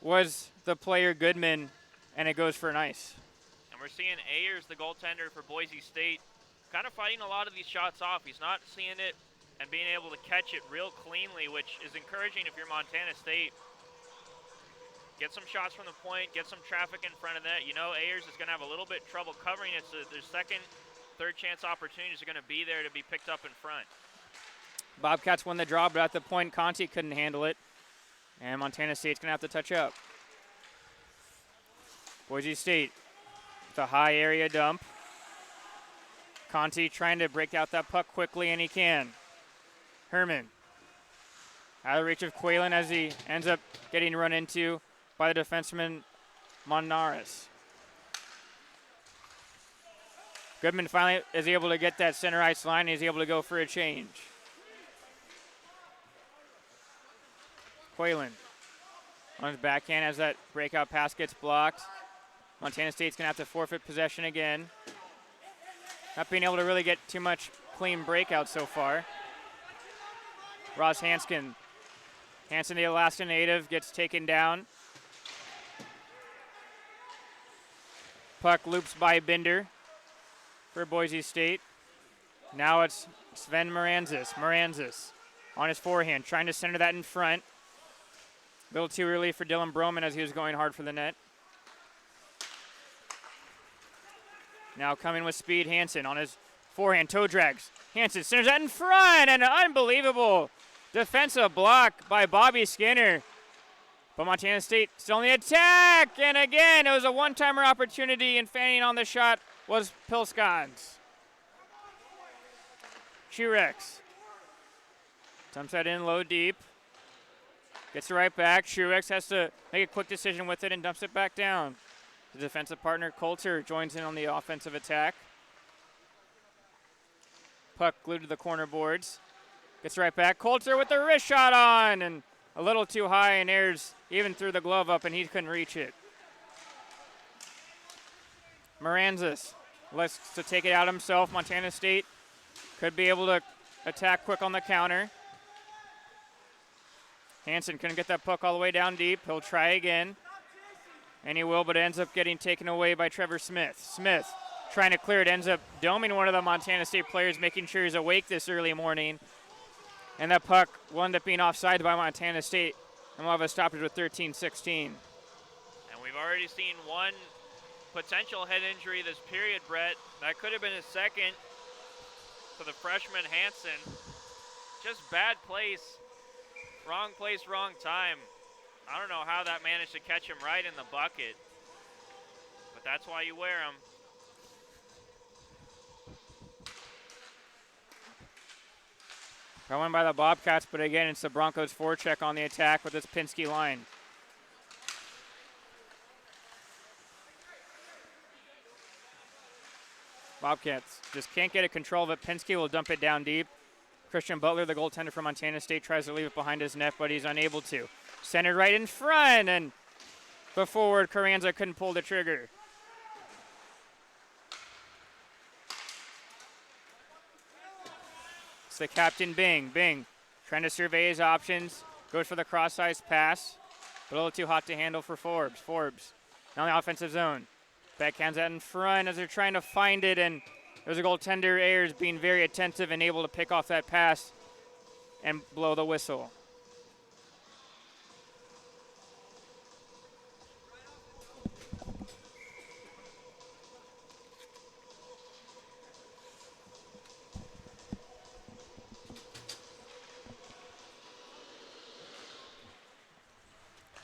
was the player Goodman, and it goes for an ice. And we're seeing Ayers, the goaltender for Boise State, kind of fighting a lot of these shots off. He's not seeing it and being able to catch it real cleanly, which is encouraging if you're Montana State. Get some shots from the point, get some traffic in front of that. You know, Ayers is going to have a little bit trouble covering it, so their second, third chance opportunities are going to be there to be picked up in front. Bobcats won the draw, but at the point, Conti couldn't handle it, and Montana State's going to have to touch up. Boise State with a high area dump. Conti trying to break out that puck quickly, and he can. Herman out of reach of Quaylen as he ends up getting run into by the defenseman Monaris. Goodman finally is able to get that center ice line, and he's able to go for a change. Quaylen on his backhand as that breakout pass gets blocked. Montana State's going to have to forfeit possession again. Not being able to really get too much clean breakout so far. Ross Hansen, the Alaska native, gets taken down. Puck loops by Binder for Boise State. Now it's Sven Moranzis on his forehand, trying to center that in front. A little too early for Dylan Broman as he was going hard for the net. Now coming with speed, Hansen on his forehand, toe drags. Hansen centers that in front, and an unbelievable defensive block by Bobby Skinner. But Montana State still in the attack, and again, it was a one-timer opportunity, and fanning on the shot was Pilskons. Truex dumps that in low deep. Gets it right back. Truex has to make a quick decision with it and dumps it back down. The defensive partner, Coulter, joins in on the offensive attack. Puck glued to the corner boards. Gets right back. Coulter with the wrist shot on, and a little too high, and airs even threw the glove up, and he couldn't reach it. Moranzas looks to take it out himself. Montana State could be able to attack quick on the counter. Hansen couldn't get that puck all the way down deep. He'll try again, and he will, but it ends up getting taken away by Trevor Smith. Smith trying to clear it, ends up doming one of the Montana State players, making sure he's awake this early morning. And that puck will end up being offside by Montana State, and we'll have a stoppage with 13-16. And we've already seen one potential head injury this period, Brett. That could have been his second for the freshman Hansen. Just bad place, wrong time. I don't know how that managed to catch him right in the bucket, but that's why you wear them. Got one by the Bobcats, but again, it's the Broncos' forecheck on the attack with this Pinsky line. Bobcats just can't get a control of it. Pinsky will dump it down deep. Christian Butler, the goaltender for Montana State, tries to leave it behind his net, but he's unable to. Centered right in front, and the forward, Carranza, couldn't pull the trigger. It's the captain, Bing. Bing trying to survey his options. Goes for the cross-ice pass. But a little too hot to handle for Forbes. Forbes now in the offensive zone. Backhands that in front as they're trying to find it, and there's a goaltender, Ayers, being very attentive and able to pick off that pass and blow the whistle.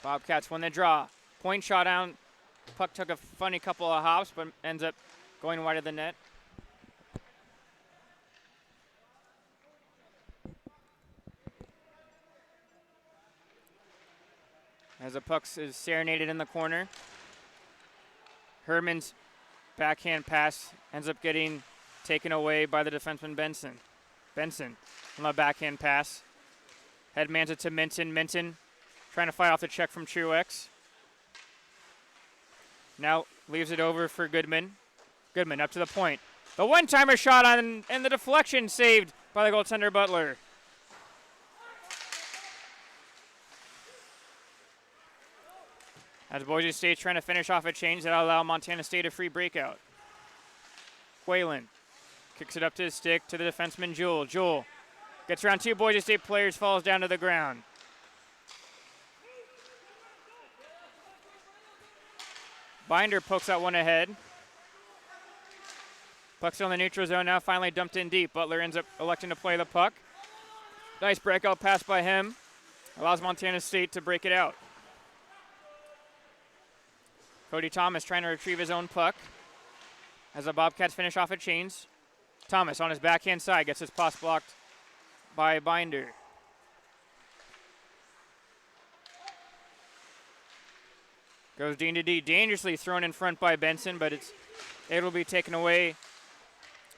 Bobcats win the draw. Point shot down. Puck took a funny couple of hops, but ends up going wide of the net. As the puck is serenaded in the corner. Herman's backhand pass ends up getting taken away by the defenseman Benson. Benson on the backhand pass. Headmans it to Minton. Minton trying to fight off the check from Truex. Now leaves it over for Goodman. Goodman up to the point. The one-timer shot on, and the deflection saved by the goaltender Butler. As Boise State's trying to finish off a change that'll allow Montana State a free breakout. Whalen kicks it up to his stick to the defenseman Jewell. Jewell gets around two Boise State players, falls down to the ground. Binder pokes that one ahead. Puck's still in the neutral zone now, finally dumped in deep. Butler ends up electing to play the puck. Nice breakout pass by him. Allows Montana State to break it out. Cody Thomas trying to retrieve his own puck as the Bobcats finish off a change. Thomas on his backhand side gets his pass blocked by Binder. Goes D to D, dangerously thrown in front by Benson, but it'll be taken away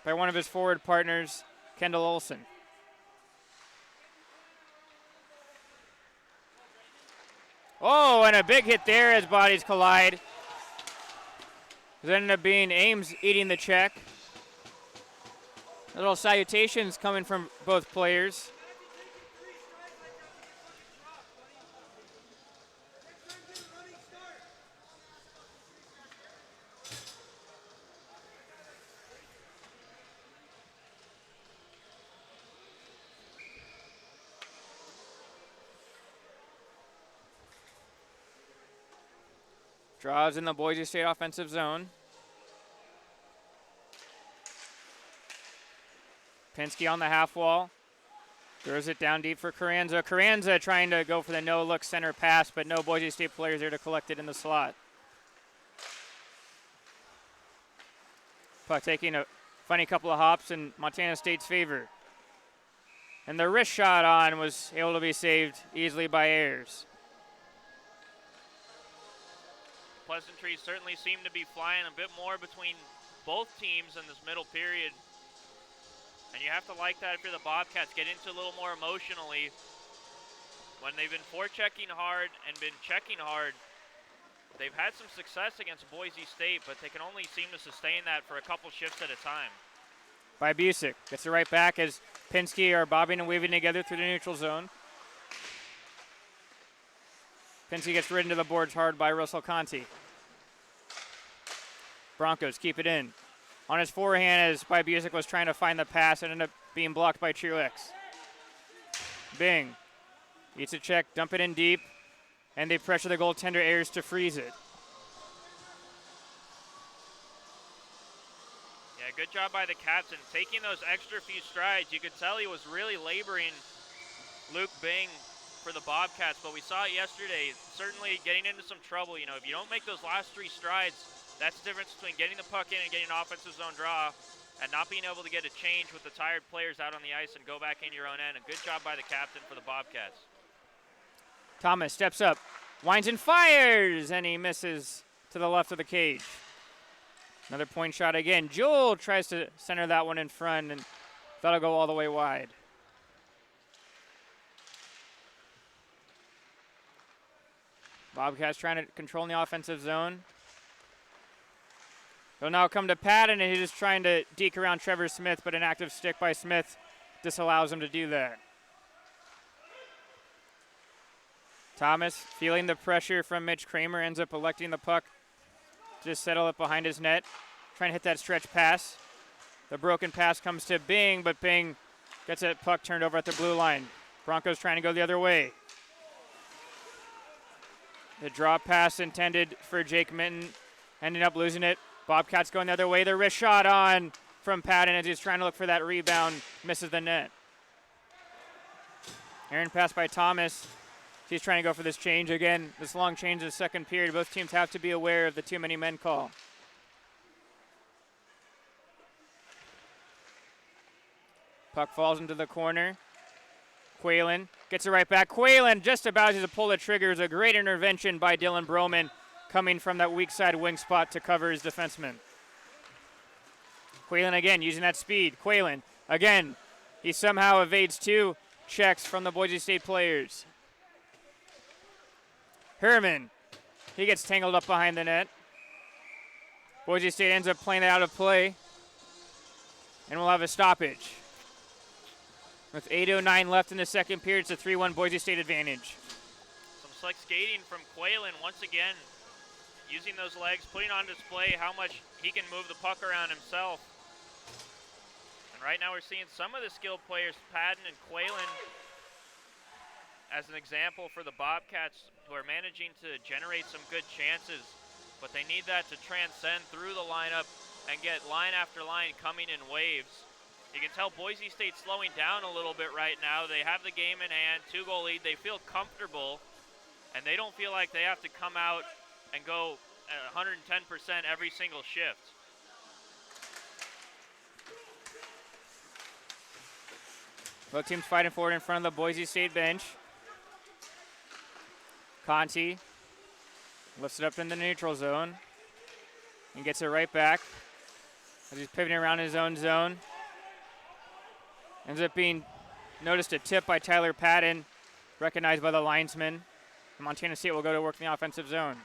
by one of his forward partners, Kendall Olson. Oh, and a big hit there as bodies collide. It ended up being Ames eating the check. Little salutations coming from both players. Draws in the Boise State offensive zone. Pinsky on the half wall. Throws it down deep for Carranza. Carranza trying to go for the no-look center pass, but no Boise State players there to collect it in the slot. Puck taking a funny couple of hops in Montana State's favor. And the wrist shot on was able to be saved easily by Ayers. Pleasantries certainly seem to be flying a bit more between both teams in this middle period. And you have to like that if you're the Bobcats. Get into a little more emotionally. When they've been forechecking hard and been checking hard, they've had some success against Boise State, but they can only seem to sustain that for a couple shifts at a time. By Busick. Gets it right back as Pinsky are bobbing and weaving together through the neutral zone. Pinsky gets ridden to the boards hard by Russell Conti. Broncos keep it in. On his forehand as by Busick was trying to find the pass and ended up being blocked by Truex. Bing eats a check, dump it in deep, and they pressure the goaltender Ayers to freeze it. Yeah, good job by the captain. Taking those extra few strides, you could tell he was really laboring Luke Bing for the Bobcats, but we saw it yesterday, certainly getting into some trouble. You know, if you don't make those last 3 strides, that's the difference between getting the puck in and getting an offensive zone draw and not being able to get a change with the tired players out on the ice and go back into your own end. A good job by the captain for the Bobcats. Thomas steps up, winds and fires, and he misses to the left of the cage. Another point shot again. Jewell tries to center that one in front, and that'll go all the way wide. Bobcats trying to control the offensive zone. They'll now come to Patton, and he's just trying to deke around Trevor Smith, but an active stick by Smith disallows him to do that. Thomas, feeling the pressure from Mitch Kramer, ends up electing the puck. Just settle it behind his net. Trying to hit that stretch pass. The broken pass comes to Bing, but Bing gets that puck turned over at the blue line. Broncos trying to go the other way. The draw pass intended for Jake Minton, ending up losing it. Bobcats going the other way. The wrist shot on from Patton as he's trying to look for that rebound. Misses the net. Aaron pass by Thomas. He's trying to go for this change again. This long change in the second period. Both teams have to be aware of the too many men call. Puck falls into the corner. Quaylen gets it right back. Quaylen just about to pull the trigger. It's a great intervention by Dylan Broman coming from that weak side wing spot to cover his defenseman. Quaylen again using that speed. Quaylen again. He somehow evades 2 checks from the Boise State players. Herman, he gets tangled up behind the net. Boise State ends up playing it out of play. And we'll have a stoppage. With 8:09 left in the second period, it's a 3-1 Boise State advantage. Some slick skating from Quaylen once again. Using those legs, putting on display how much he can move the puck around himself. And right now we're seeing some of the skilled players, Patton and Quaylen, as an example for the Bobcats, who are managing to generate some good chances, but they need that to transcend through the lineup and get line after line coming in waves. You can tell Boise State's slowing down a little bit right now. They have the game in hand, 2-goal lead. They feel comfortable, and they don't feel like they have to come out and go 110% every single shift. Both teams fighting forward in front of the Boise State bench. Conti lifts it up in the neutral zone and gets it right back as he's pivoting around his own zone. Ends up being noticed a tip by Tyler Patton, recognized by the linesman. Montana State will go to work in the offensive zone.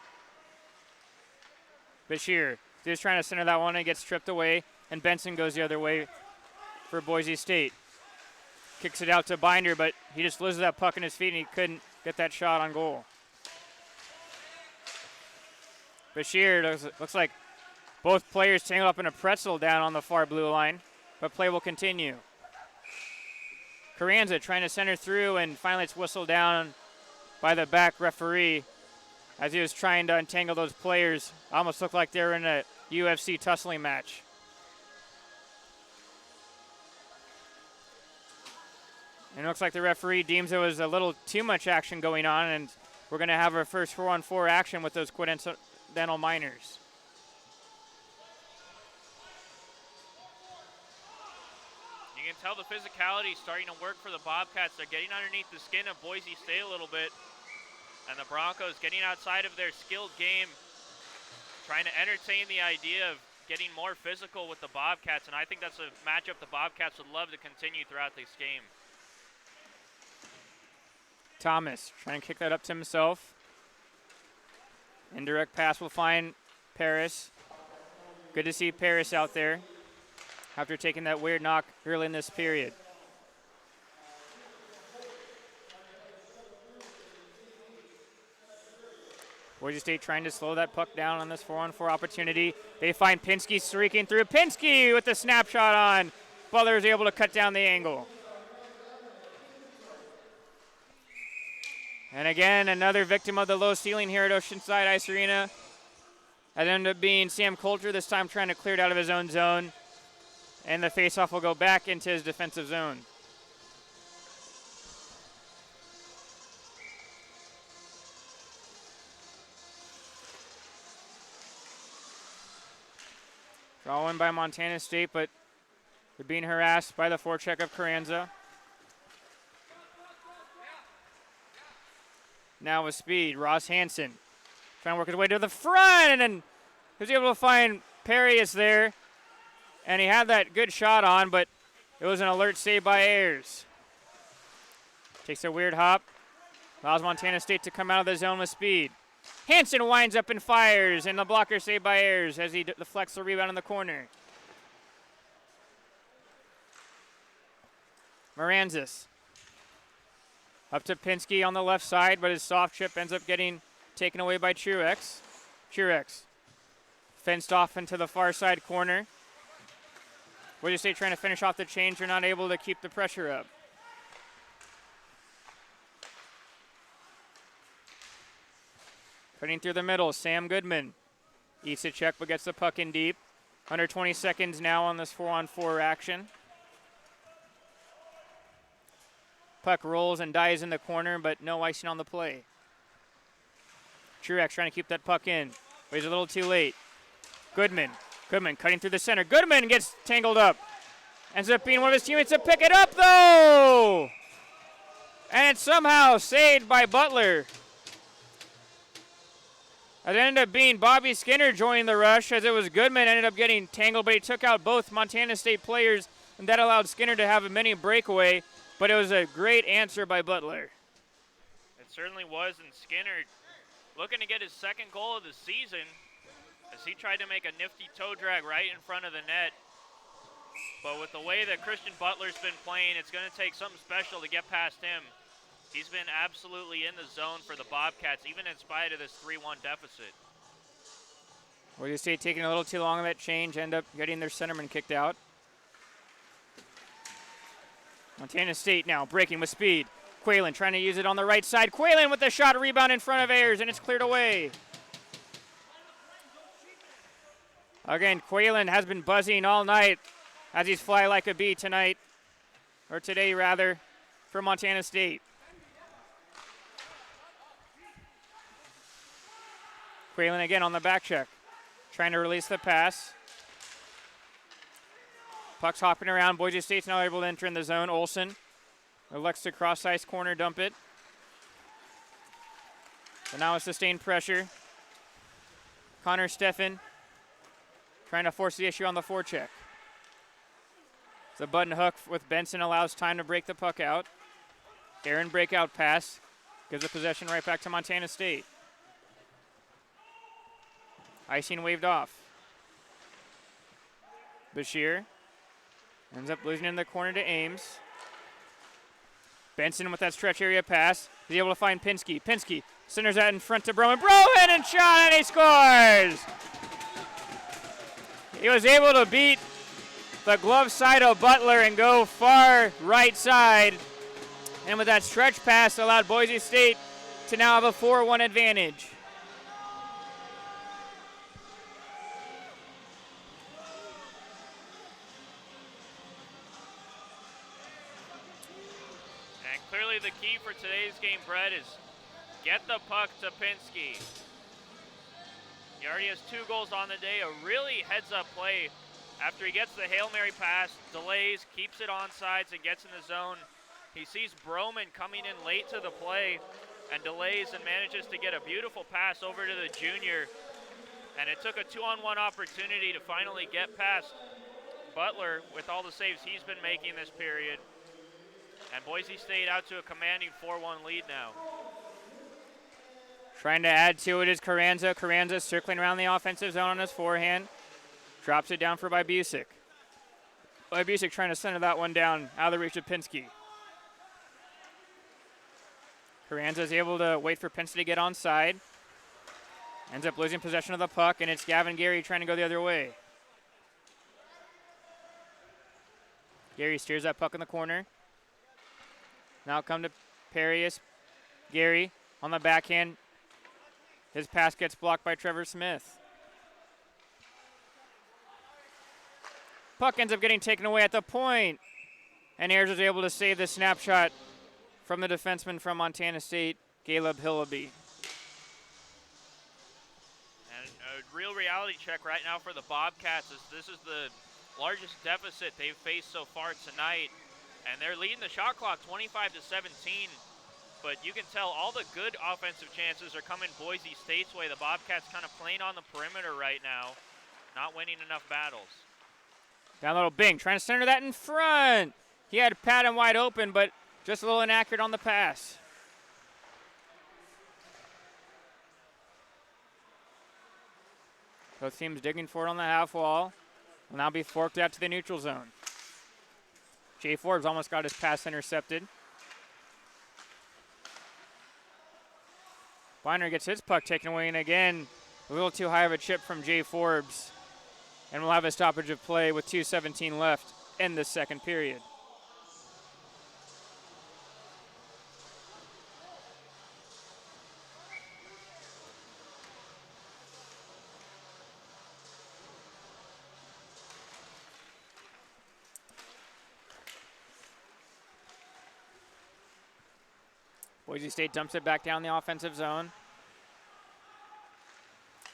Bashir just trying to center that one and gets tripped away, and Benson goes the other way for Boise State. Kicks it out to Binder, but he just loses that puck in his feet and he couldn't get that shot on goal. Bashir looks like both players tangled up in a pretzel down on the far blue line, but play will continue. Carranza trying to center through, and finally it's whistled down by the back referee as he was trying to untangle those players. Almost looked like they were in a UFC tussling match. And it looks like the referee deems there was a little too much action going on, and we're going to have our first 4-on-4 action with those coincidental minors. You can tell the physicality starting to work for the Bobcats. They're getting underneath the skin of Boise State a little bit. And the Broncos getting outside of their skilled game, trying to entertain the idea of getting more physical with the Bobcats. And I think that's a matchup the Bobcats would love to continue throughout this game. Thomas trying to kick that up to himself. Indirect pass will find Paris. Good to see Paris out there after taking that weird knock early in this period. Boise State trying to slow that puck down on this 4-on-4 opportunity. They find Pinsky streaking through. Pinsky with the snapshot on. Butler is able to cut down the angle. And again, another victim of the low ceiling here at Oceanside Ice Arena. It ended up being Sam Coulter, this time trying to clear it out of his own zone. And the faceoff will go back into his defensive zone. Draw one by Montana State, but they're being harassed by the forecheck of Carranza. Now with speed, Ross Hansen trying to work his way to the front, and then he was able to find Perius there. And he had that good shot on, but it was an alert save by Ayers. Takes a weird hop, allows Montana State to come out of the zone with speed. Hansen winds up and fires, and the blocker saved by Ayers as he deflects the rebound in the corner. Moranzis up to Pinsky on the left side, but his soft chip ends up getting taken away by Truex. Truex fenced off into the far side corner. Boise State trying to finish off the change. They're not able to keep the pressure up. Cutting through the middle, Sam Goodman eats a check but gets the puck in deep. Under 20 seconds now on this 4-on-4 action. Puck rolls and dies in the corner, but no icing on the play. Truex trying to keep that puck in, but he's a little too late. Goodman cutting through the center. Goodman gets tangled up. Ends up being one of his teammates to pick it up, though! And it's somehow saved by Butler. It ended up being Bobby Skinner joining the rush, as it was Goodman ended up getting tangled, but he took out both Montana State players, and that allowed Skinner to have a mini breakaway, but it was a great answer by Butler. It certainly was, and Skinner looking to get his second goal of the season as he tried to make a nifty toe drag right in front of the net. But with the way that Christian Butler's been playing, it's going to take something special to get past him. He's been absolutely in the zone for the Bobcats, even in spite of this 3-1 deficit. Boise State taking a little too long on that change, end up getting their centerman kicked out. Montana State now breaking with speed. Quaylen trying to use it on the right side. Quaylen with the shot, rebound in front of Ayers, and it's cleared away. Again, Quaylen has been buzzing all night as he's fly like a bee tonight, or today rather, for Montana State. Quaylen again on the back check, trying to release the pass. Puck's hopping around. Boise State's now able to enter in the zone. Olsen elects to cross ice corner dump it. So now a sustained pressure. Connor Steffen trying to force the issue on the forecheck. The button hook with Benson allows time to break the puck out. Aaron breakout pass gives the possession right back to Montana State. Icing waved off. Bashir ends up losing in the corner to Ames. Benson with that stretch area pass. He's able to find Pinsky. Pinsky centers that in front to Broman. Broman and shot, and he scores! He was able to beat the glove side of Butler and go far right side. And with that stretch pass, allowed Boise State to now have a 4-1 advantage. for today's game, Brett, is get the puck to Pinsky. He already has 2 goals on the day, a really heads-up play after he gets the Hail Mary pass, delays, keeps it on sides, and gets in the zone. He sees Broman coming in late to the play and delays and manages to get a beautiful pass over to the junior. And it took a 2-on-1 opportunity to finally get past Butler with all the saves he's been making this period. And Boise State out to a commanding 4-1 lead now. Trying to add to it is Carranza. Carranza circling around the offensive zone on his forehand. Drops it down for Bybusik. Bybusik trying to center that one down out of the reach of Pinsky. Carranza is able to wait for Pinsky to get onside. Ends up losing possession of the puck, and it's Gavin Gary trying to go the other way. Gary steers that puck in the corner. Now come to Perius. Gary on the backhand. His pass gets blocked by Trevor Smith. Puck ends up getting taken away at the point. And Ayers was able to save the snapshot from the defenseman from Montana State, Caleb Hillaby. And a real reality check right now for the Bobcats is this is the largest deficit they've faced so far tonight. And they're leading the shot clock 25-17. But you can tell all the good offensive chances are coming Boise State's way. The Bobcats kind of playing on the perimeter right now, not winning enough battles. Down little Bing, trying to center that in front. He had Patton wide open, but just a little inaccurate on the pass. Both teams digging for it on the half wall. Will now be forked out to the neutral zone. Jay Forbes almost got his pass intercepted. Binder gets his puck taken away, and again, a little too high of a chip from Jay Forbes. And we'll have a stoppage of play with 2:17 left in the second period. Boise State dumps it back down the offensive zone.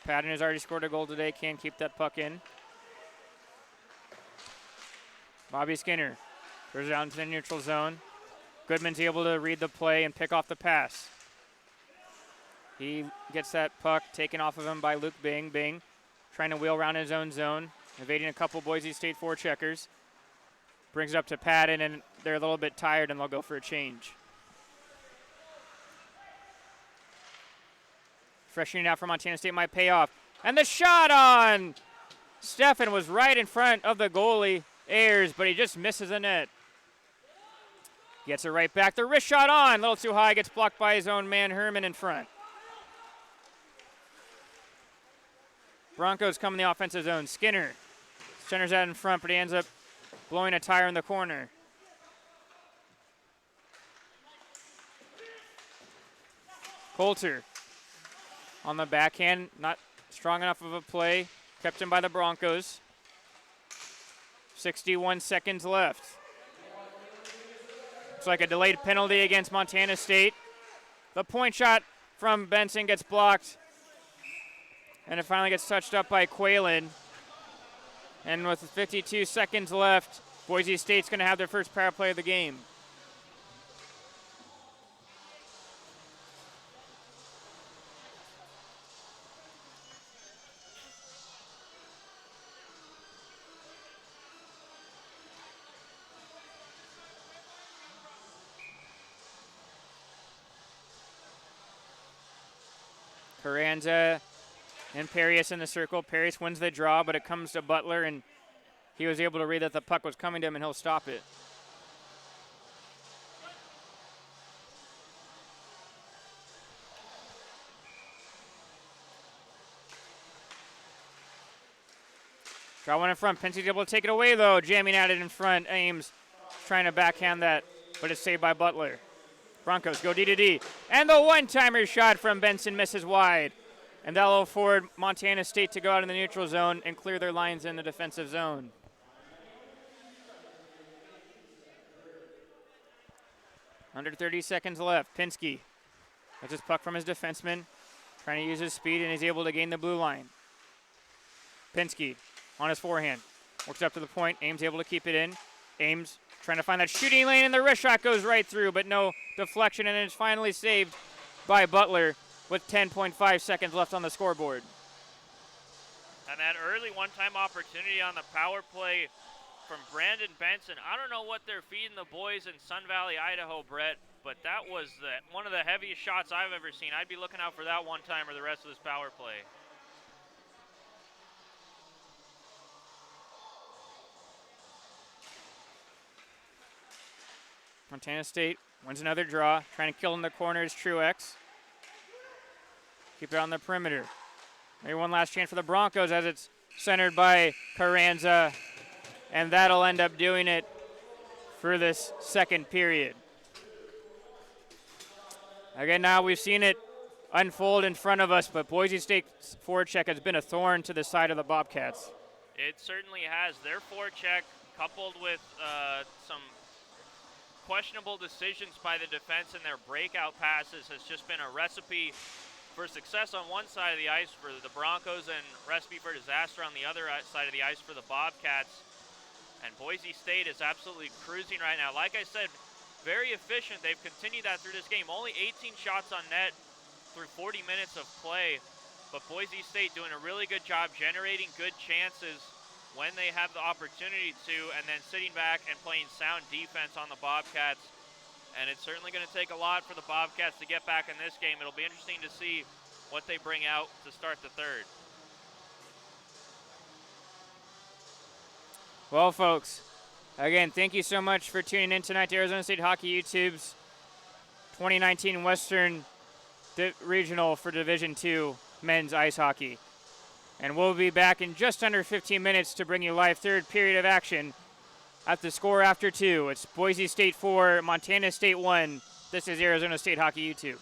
Patton has already scored a goal today, can't keep that puck in. Bobby Skinner throws it out into the neutral zone. Goodman's able to read the play and pick off the pass. He gets that puck taken off of him by Luke Bing. Bing trying to wheel around his own zone, evading a couple Boise State forecheckers. Brings it up to Patton, and they're a little bit tired, and they'll go for a change. Freshening out for Montana State might pay off. And the shot on! Stefan was right in front of the goalie, Ayers, but he just misses the net. Gets it right back. The wrist shot on. A little too high. Gets blocked by his own man, Herman, in front. Broncos come in the offensive zone. Skinner centers that in front, but he ends up blowing a tire in the corner. Coulter on the backhand, not strong enough of a play. Kept him by the Broncos. 61 seconds left. Looks like a delayed penalty against Montana State. The point shot from Benson gets blocked. And it finally gets touched up by Quaylen. And with 52 seconds left, Boise State's going to have their first power play of the game. Carranza and Perius in the circle. Perius wins the draw, but it comes to Butler, and he was able to read that the puck was coming to him, and he'll stop it. Draw one in front. Penske's able to take it away, though. Jamming at it in front. Ames trying to backhand that, but it's saved by Butler. Broncos go D-to-D. And the one-timer shot from Benson misses wide. And that'll afford Montana State to go out in the neutral zone and clear their lines in the defensive zone. Under 30 seconds left. Pinsky gets his puck from his defenseman, trying to use his speed, and he's able to gain the blue line. Pinsky on his forehand. Works up to the point. Ames able to keep it in. Ames trying to find that shooting lane, and the wrist shot goes right through, but no deflection, and it's finally saved by Butler with 10.5 seconds left on the scoreboard. And that early one-time opportunity on the power play from Brandon Benson. I don't know what they're feeding the boys in Sun Valley, Idaho, Brett, but that was one of the heaviest shots I've ever seen. I'd be looking out for that one-timer the rest of this power play. Montana State wins another draw, trying to kill in the corner is Truex. Keep it on the perimeter. Maybe one last chance for the Broncos as it's centered by Carranza, and that'll end up doing it for this second period. Again, now we've seen it unfold in front of us, but Boise State's forecheck has been a thorn to the side of the Bobcats. It certainly has. Their forecheck, coupled with some questionable decisions by the defense and their breakout passes, has just been a recipe for success on one side of the ice for the Broncos and recipe for disaster on the other side of the ice for the Bobcats. And Boise State is absolutely cruising right now. Like I said, very efficient. They've continued that through this game. Only 18 shots on net through 40 minutes of play. But Boise State doing a really good job generating good chances when they have the opportunity to, and then sitting back and playing sound defense on the Bobcats. And it's certainly going to take a lot for the Bobcats to get back in this game. It'll be interesting to see what they bring out to start the third. Well, folks, again, thank you so much for tuning in tonight to Arizona State Hockey YouTube's 2019 Western Regional for Division II men's ice hockey. And we'll be back in just under 15 minutes to bring you live third period of action at the score after 2. It's Boise State 4, Montana State 1. This is Arizona State Hockey YouTube.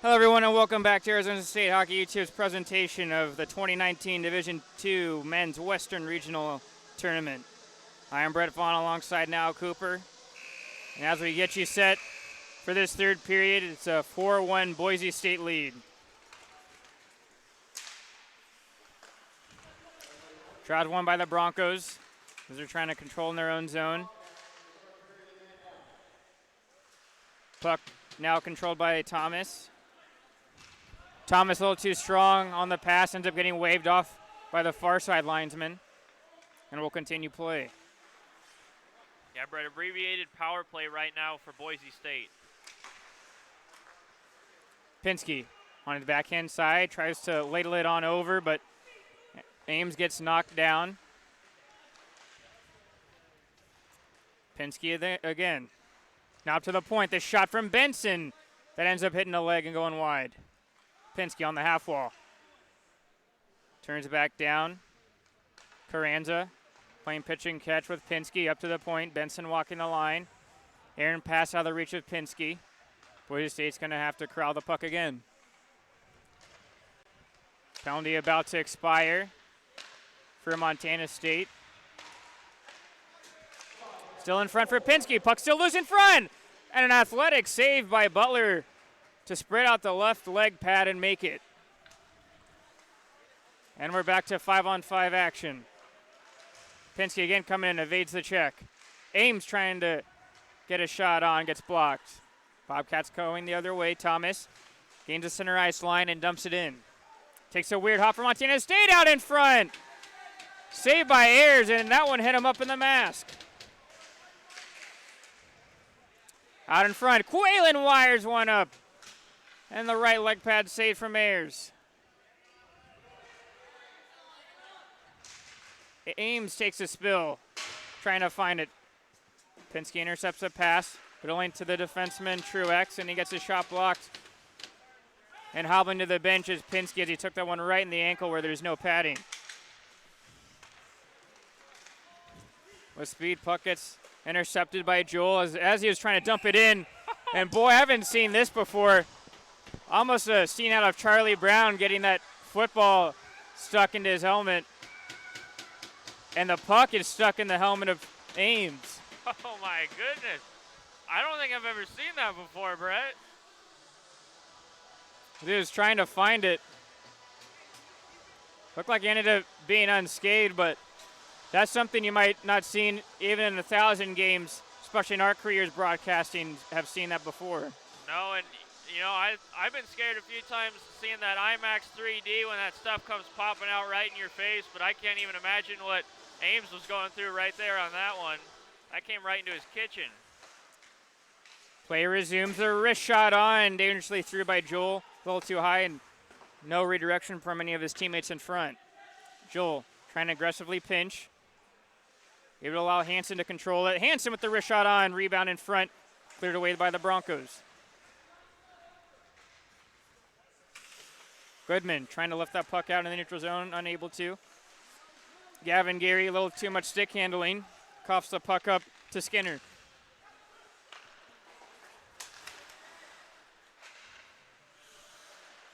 Hello, everyone, and welcome back to Arizona State Hockey YouTube's presentation of the 2019 Division II Men's Western Regional Tournament. I am Brett Vaughn alongside Now Cooper. And as we get you set for this third period, it's a 4-1 Boise State lead. Draws won by the Broncos as they're trying to control in their own zone. Puck now controlled by Thomas. Thomas a little too strong on the pass, ends up getting waved off by the far side linesman, and will continue play. Yeah, Brett, abbreviated power play right now for Boise State. Pinsky on the backhand side, tries to ladle it on over, but Ames gets knocked down. Pinsky again. Now to the point, this shot from Benson that ends up hitting the leg and going wide. Pinsky on the half wall. Turns it back down. Carranza playing pitch and catch with Pinsky up to the point. Benson walking the line. Aaron pass out of the reach of Pinsky. Boise State's going to have to corral the puck again. Penalty about to expire for Montana State. Still in front for Pinsky. Puck still loose in front. And an athletic save by Butler to spread out the left leg pad and make it. And we're back to 5-on-5 action. Pinsky again coming in, evades the check. Ames trying to get a shot on, gets blocked. Bobcats going the other way. Thomas gains the center ice line and dumps it in. Takes a weird hop from Montana State out in front. Saved by Ayers, and that one hit him up in the mask. Out in front, Quaylen wires one up. And the right leg pad saved from Ayers. Ames takes a spill, trying to find it. Pinsky intercepts a pass, but only to the defenseman Truex, and he gets his shot blocked. And hobbling to the bench is Pinsky as he took that one right in the ankle where there's no padding. With speed, puck gets intercepted by Joel as he was trying to dump it in. And boy, I haven't seen this before. Almost a scene out of Charlie Brown getting that football stuck into his helmet. And the puck is stuck in the helmet of Ames. Oh my goodness. I don't think I've ever seen that before, Brett. He was trying to find it. Looked like he ended up being unscathed, but that's something you might not seen even in 1,000 games, especially in our careers broadcasting, have seen that before. No, and you know, I've been scared a few times seeing that IMAX 3D when that stuff comes popping out right in your face, but I can't even imagine what Ames was going through right there on that one. That came right into his kitchen. Play resumes, a wrist shot on, dangerously through by Joel, a little too high, and no redirection from any of his teammates in front. Joel trying to aggressively pinch. Able to allow Hansen to control it. Hansen with the wrist shot on, rebound in front, cleared away by the Broncos. Goodman trying to lift that puck out in the neutral zone, unable to. Gavin Gary, a little too much stick handling. Coughs the puck up to Skinner.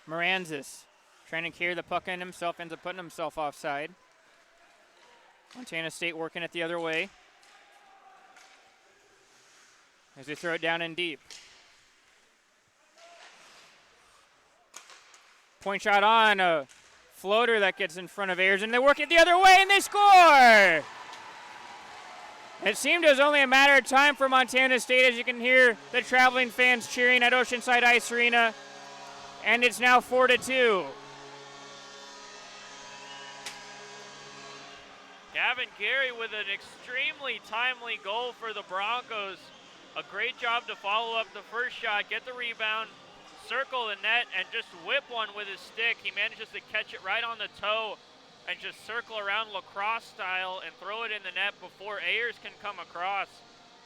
Moranzis trying to carry the puck in himself, ends up putting himself offside. Montana State working it the other way as they throw it down in deep. Point shot on, a floater that gets in front of Ayers, and they work it the other way, and they score! It seemed it was only a matter of time for Montana State, as you can hear the traveling fans cheering at Oceanside Ice Arena, and it's now 4-2. Gavin Gary with an extremely timely goal for the Broncos. A great job to follow up the first shot, get the rebound, circle the net, and just whip one with his stick. He manages to catch it right on the toe and just circle around lacrosse style and throw it in the net before Ayers can come across.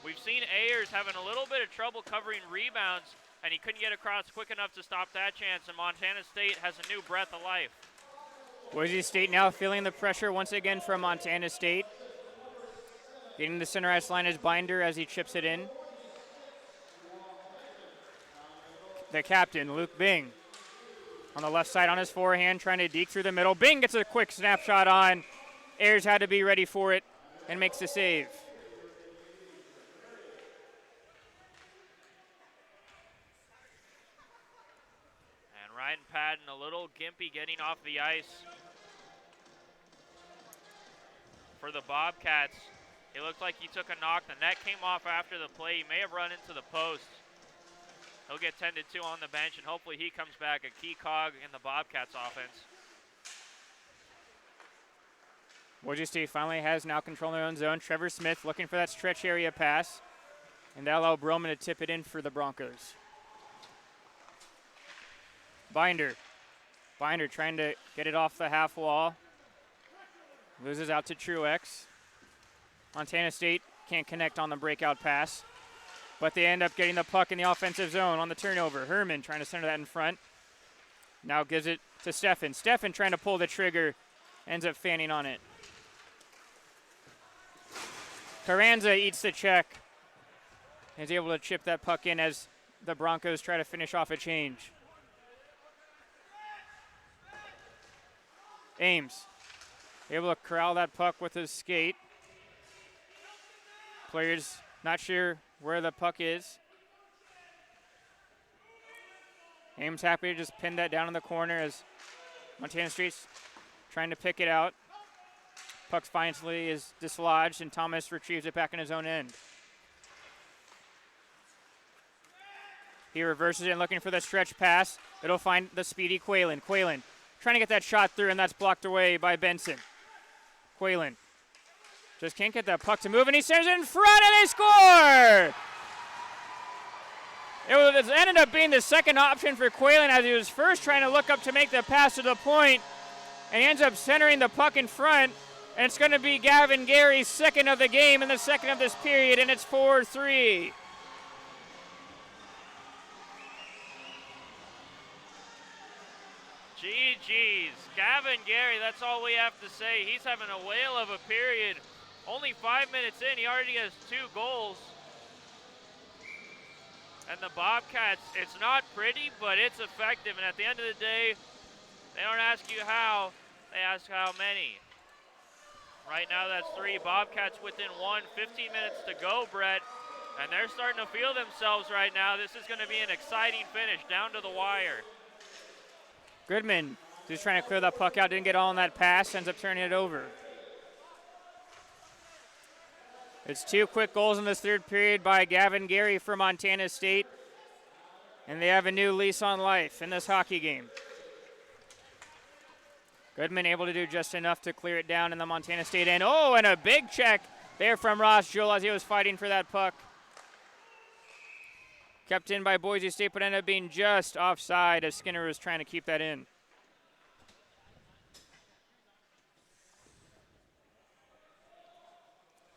We've seen Ayers having a little bit of trouble covering rebounds, and he couldn't get across quick enough to stop that chance, and Montana State has a new breath of life. Boise State now feeling the pressure once again from Montana State. Getting the center ice line is Binder as he chips it in. the captain, Luke Bing. On the left side on his forehand, trying to deke through the middle. Bing gets a quick snapshot on. Ayers had to be ready for it and makes the save. And Ryan Patton, a little gimpy getting off the ice for the Bobcats. It looked like he took a knock. The net came off after the play. He may have run into the post. He'll get tended to on the bench, and hopefully he comes back a key cog in the Bobcats offense. Boise State finally has now control in their own zone. Trevor Smith looking for that stretch area pass, and that'll allow Broman to tip it in for the Broncos. Binder trying to get it off the half wall. Loses out to Truex. Montana State can't connect on the breakout pass, but they end up getting the puck in the offensive zone on the turnover. Herman trying to center that in front. Now gives it to Steffen. Steffen trying to pull the trigger, ends up fanning on it. Carranza eats the check. Is able to chip that puck in as the Broncos try to finish off a change. Ames able to corral that puck with his skate. Players not sure where the puck is. Ames happy to just pin that down in the corner as Montana State's trying to pick it out. Puck finally is dislodged, and Thomas retrieves it back in his own end. He reverses it, looking for the stretch pass. It'll find the speedy Quaylen. Quaylen trying to get that shot through, and that's blocked away by Benson. Quaylen just can't get that puck to move, and he sends it in front, and they score! It ended up being the second option for Quaylen as he was first trying to look up to make the pass to the point, and he ends up centering the puck in front, and it's going to be Gavin Gary's second of the game and the second of this period, and it's 4-3. GG's. Gavin Gary, that's all we have to say. He's having a whale of a period. Only 5 minutes in, he already has 2 goals. And the Bobcats, it's not pretty, but it's effective. And at the end of the day, they don't ask you how, they ask how many. Right now, that's 3. Bobcats within 1, 15 minutes to go, Brett. And they're starting to feel themselves right now. This is going to be an exciting finish, down to the wire. Goodman just trying to clear that puck out, didn't get all in that pass, ends up turning it over. It's 2 quick goals in this third period by Gavin Gary for Montana State, and they have a new lease on life in this hockey game. Goodman able to do just enough to clear it down in the Montana State end. Oh, and a big check there from Ross Jewell as he was fighting for that puck. Kept in by Boise State, but ended up being just offside as Skinner was trying to keep that in.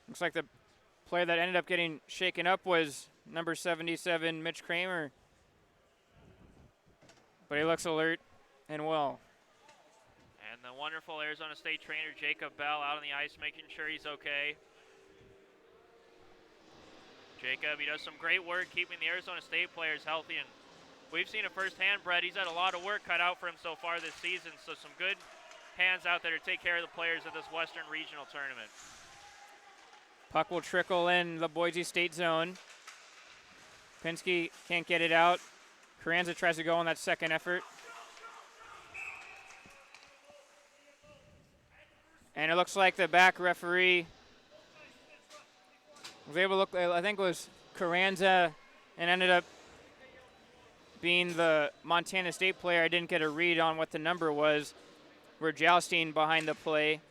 Looks like the player that ended up getting shaken up was number 77, Mitch Kramer. But he looks alert and well. And the wonderful Arizona State trainer, Jacob Bell, out on the ice making sure he's okay. Jacob, he does some great work keeping the Arizona State players healthy, and we've seen it firsthand, Brett. He's had a lot of work cut out for him so far this season, so some good hands out there to take care of the players of this Western Regional Tournament. Puck will trickle in the Boise State zone. Pinsky can't get it out. Carranza tries to go on that second effort. And it looks like the back referee was able to look, I think it was Carranza, and ended up being the Montana State player. I didn't get a read on what the number was. We're jousting behind the play.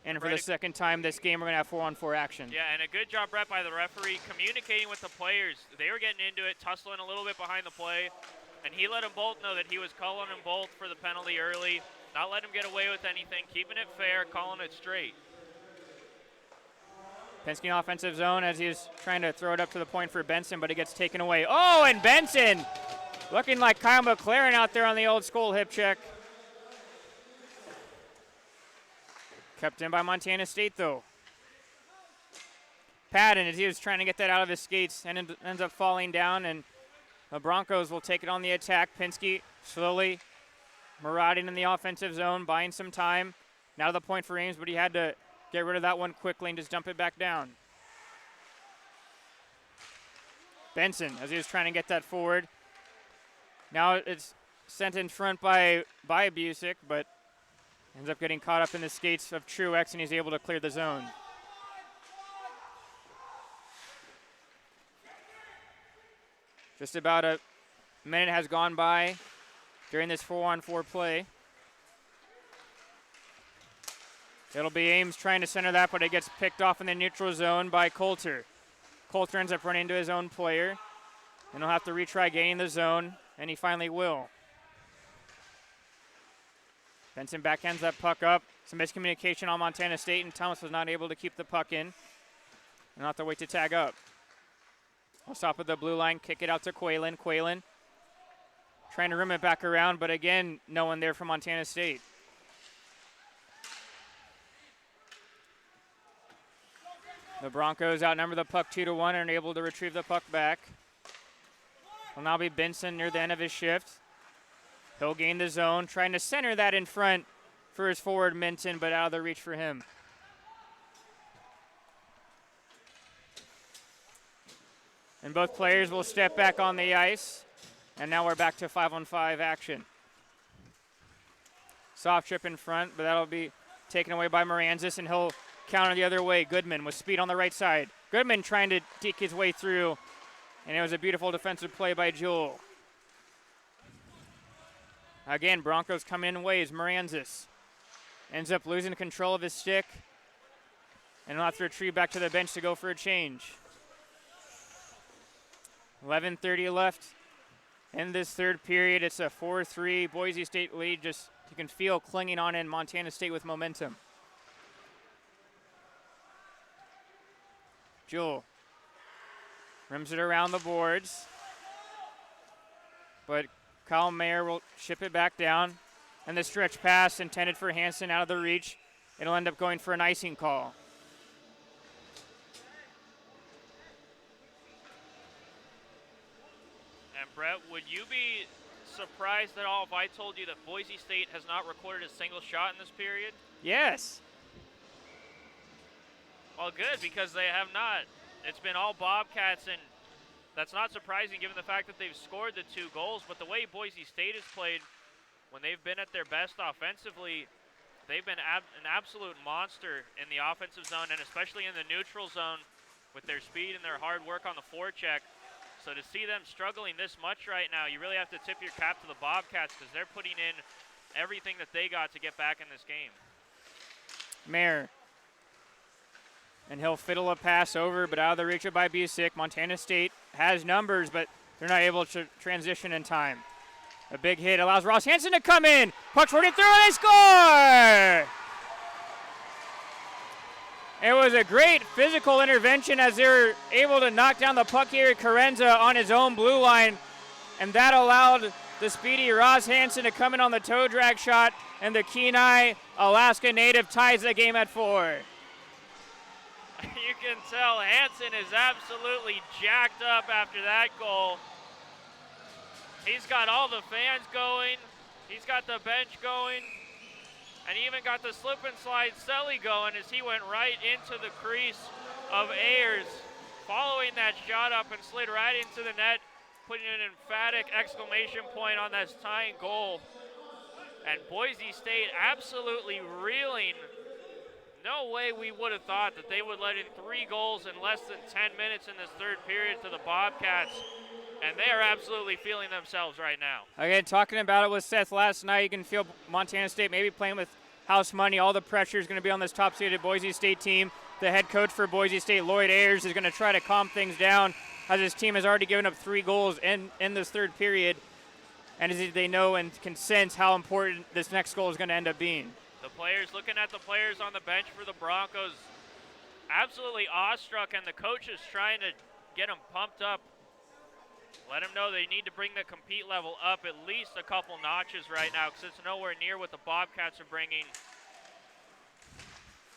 And for the second time this game, we're going to have 4-on-4 action. Yeah, and a good job, Brett, by the referee communicating with the players. They were getting into it, tussling a little bit behind the play, and he let them both know that he was calling them both for the penalty early, not letting them get away with anything, keeping it fair, calling it straight. Penske in offensive zone as he's trying to throw it up to the point for Benson, but it gets taken away. Oh, and Benson looking like Kyle McLaren out there on the old school hip check. Kept in by Montana State, though. Patton, as he was trying to get that out of his skates, and ends up falling down, and The Broncos will take it on the attack. Pinsky slowly marauding in the offensive zone, buying some time. Now the point for Ames, but he had to get rid of that one quickly and just dump it back down. Benson, as he was trying to get that forward. Now it's sent in front by Busick, but ends up getting caught up in the skates of Truex, and he's able to clear the zone. Just about a minute has gone by during this 4-on-4 play. It'll be Ames trying to center that, but it gets picked off in the neutral zone by Coulter. Coulter ends up running into his own player, and he'll have to retry gaining the zone, and he finally will. Benson backhands that puck up. Some miscommunication on Montana State, and Thomas was not able to keep the puck in. And they'll have to wait to tag up. We'll stop at the blue line, kick it out to Quaylen. Quaylen trying to rim it back around, but again, no one there from Montana State. The Broncos outnumber the puck 2-1 and are able to retrieve the puck back. Will now be Benson near the end of his shift. He'll gain the zone, trying to center that in front for his forward Minton, but out of the reach for him. And both players will step back on the ice. And now we're back to 5-on-5 action. Soft trip in front, but that'll be taken away by Moranzis, and he'll counter the other way. Goodman with speed on the right side. Goodman trying to deke his way through, and it was a beautiful defensive play by Jewell. Again, Broncos coming in waves. Moranzis ends up losing control of his stick, and he'll have to retrieve back to the bench to go for a change. 11:30 left in this third period. It's a 4-3 Boise State lead. Just you can feel clinging on in Montana State with momentum. Jewell rims it around the boards, but Kyle Mayer will ship it back down, and the stretch pass intended for Hansen out of the reach. It'll end up going for an icing call. And Brett, would you be surprised at all if I told you that Boise State has not recorded a single shot in this period? Yes. Well, good, because they have not. It's been all Bobcats, and that's not surprising given the fact that they've scored the 2 goals. But the way Boise State has played, when they've been at their best offensively, they've been an absolute monster in the offensive zone, and especially in the neutral zone with their speed and their hard work on the forecheck. So to see them struggling this much right now, you really have to tip your cap to the Bobcats, because they're putting in everything that they got to get back in this game. Mayer. And he'll fiddle a pass over, but out of the reach of by Busick. Montana State has numbers, but they're not able to transition in time. A big hit allows Ross Hansen to come in. Puck shorted through, and they score! It was a great physical intervention as they were able to knock down the puck here at Carenza on his own blue line, and that allowed the speedy Ross Hansen to come in on the toe drag shot, and the Kenai Alaska native ties the game at 4. You can tell Hansen is absolutely jacked up after that goal. He's got all the fans going. He's got the bench going. And he even got the slip and slide Selly going as he went right into the crease of Ayers, following that shot up and slid right into the net, putting an emphatic exclamation point on that tying goal. And Boise State absolutely reeling. No way we would have thought that they would let in 3 goals in less than 10 minutes in this third period to the Bobcats. And they are absolutely feeling themselves right now. Again, talking about it with Seth last night, you can feel Montana State maybe playing with house money. All the pressure is going to be on this top-seeded Boise State team. The head coach for Boise State, Lloyd Ayers, is going to try to calm things down as his team has already given up 3 goals in this third period. And as they know and can sense how important this next goal is going to end up being. The players, looking at the players on the bench for the Broncos, absolutely awestruck, and the coach is trying to get them pumped up. Let them know they need to bring the compete level up at least a couple notches right now, because it's nowhere near what the Bobcats are bringing.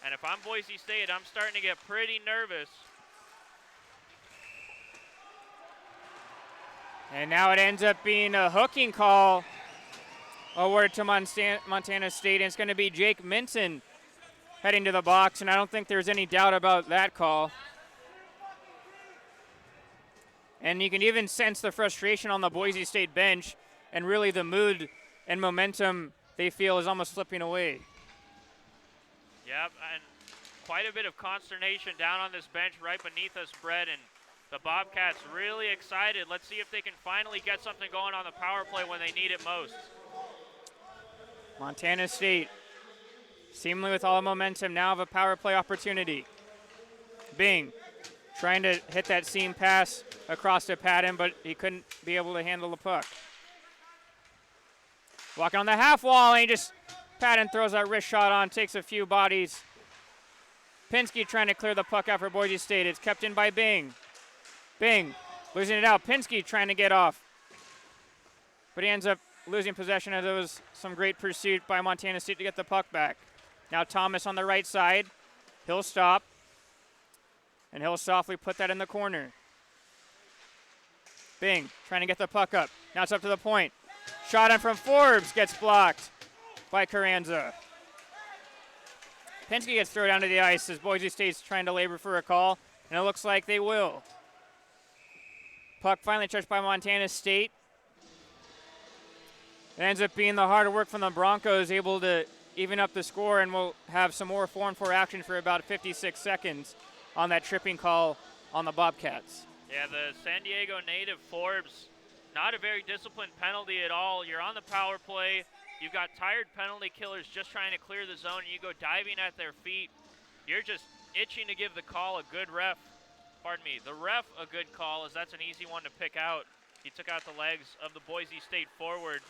And if I'm Boise State, I'm starting to get pretty nervous. And now it ends up being a hooking call awarded to Montana State, and it's going to be Jake Minton heading to the box, and I don't think there's any doubt about that call. And you can even sense the frustration on the Boise State bench, and really the mood and momentum they feel is almost slipping away. Yep, and quite a bit of consternation down on this bench right beneath us, Brett, and the Bobcats really excited. Let's see if they can finally get something going on the power play when they need it most. Montana State, seemingly with all the momentum, now have a power play opportunity. Bing trying to hit that seam pass across to Patton, but he couldn't be able to handle the puck. Walking on the half wall, and Patton throws that wrist shot on, takes a few bodies. Pinsky trying to clear the puck out for Boise State. It's kept in by Bing. Bing losing it out. Pinsky trying to get off, but he ends up losing possession as there was some great pursuit by Montana State to get the puck back. Now Thomas on the right side. He'll stop, and he'll softly put that in the corner. Bing trying to get the puck up. Now it's up to the point. Shot in from Forbes gets blocked by Carranza. Pinsky gets thrown down to the ice as Boise State's trying to labor for a call, and it looks like they will. Puck finally touched by Montana State. It ends up being the hard work from the Broncos, able to even up the score, and we'll have some more 4-on-4 action for about 56 seconds on that tripping call on the Bobcats. Yeah, the San Diego native Forbes, not a very disciplined penalty at all. You're on the power play. You've got tired penalty killers just trying to clear the zone, and you go diving at their feet. You're just itching to give the call a good ref. Pardon me, the ref a good call, as that's an easy one to pick out. He took out the legs of the Boise State forward.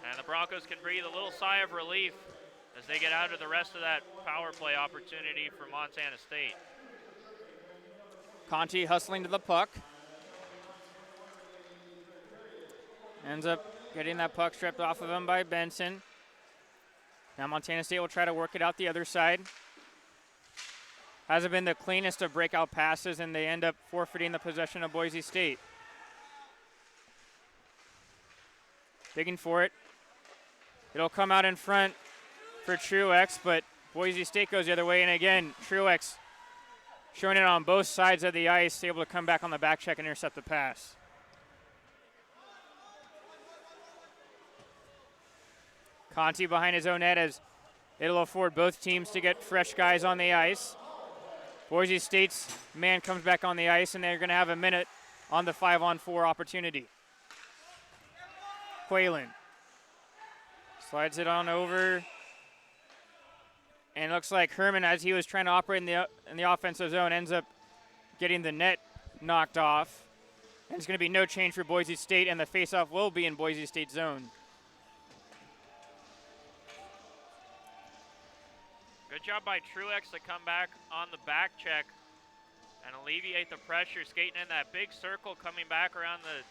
And the Broncos can breathe a little sigh of relief as they get out of the rest of that power play opportunity for Montana State. Conti hustling to the puck. Ends up getting that puck stripped off of him by Benson. Now Montana State will try to work it out the other side. Hasn't been the cleanest of breakout passes, and they end up forfeiting the possession of Boise State. Digging for it. It'll come out in front for Truex, but Boise State goes the other way, and again, Truex showing it on both sides of the ice, able to come back on the back check and intercept the pass. Conti behind his own net as it'll afford both teams to get fresh guys on the ice. Boise State's man comes back on the ice, and they're going to have a minute on the 5-on-4 opportunity. Quaylen slides it on over, and it looks like Herman, as he was trying to operate in the offensive zone, ends up getting the net knocked off. And it's going to be no change for Boise State, and the faceoff will be in Boise State zone. Good job by Truex to come back on the back check and alleviate the pressure, skating in that big circle, coming back around the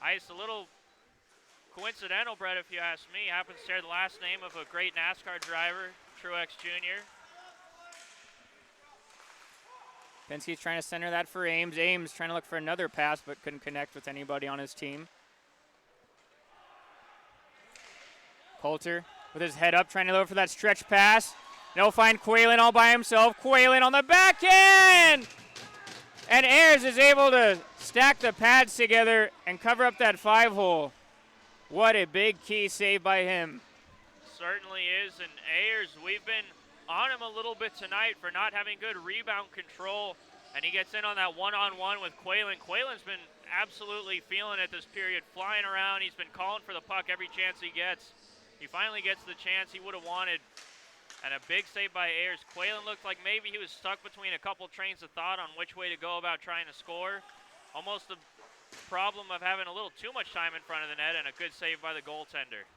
ice. A little coincidental, Brett, if you ask me. Happens to share the last name of a great NASCAR driver, Truex Jr. Penske's trying to center that for Ames. Ames trying to look for another pass, but couldn't connect with anybody on his team. Coulter with his head up, trying to look for that stretch pass. They'll find Quaylen all by himself. Quaylen on the backhand! And Ayers is able to stack the pads together and cover up that 5-hole. What a big key save by him. Certainly is, and Ayers, we've been on him a little bit tonight for not having good rebound control, and he gets in on that one-on-one with Quaylen. Quaylen's been absolutely feeling it this period, flying around. He's been calling for the puck every chance he gets. He finally gets the chance he would have wanted. And a big save by Ayers. Quaylen looked like maybe he was stuck between a couple trains of thought on which way to go about trying to score. Almost the problem of having a little too much time in front of the net, and a good save by the goaltender.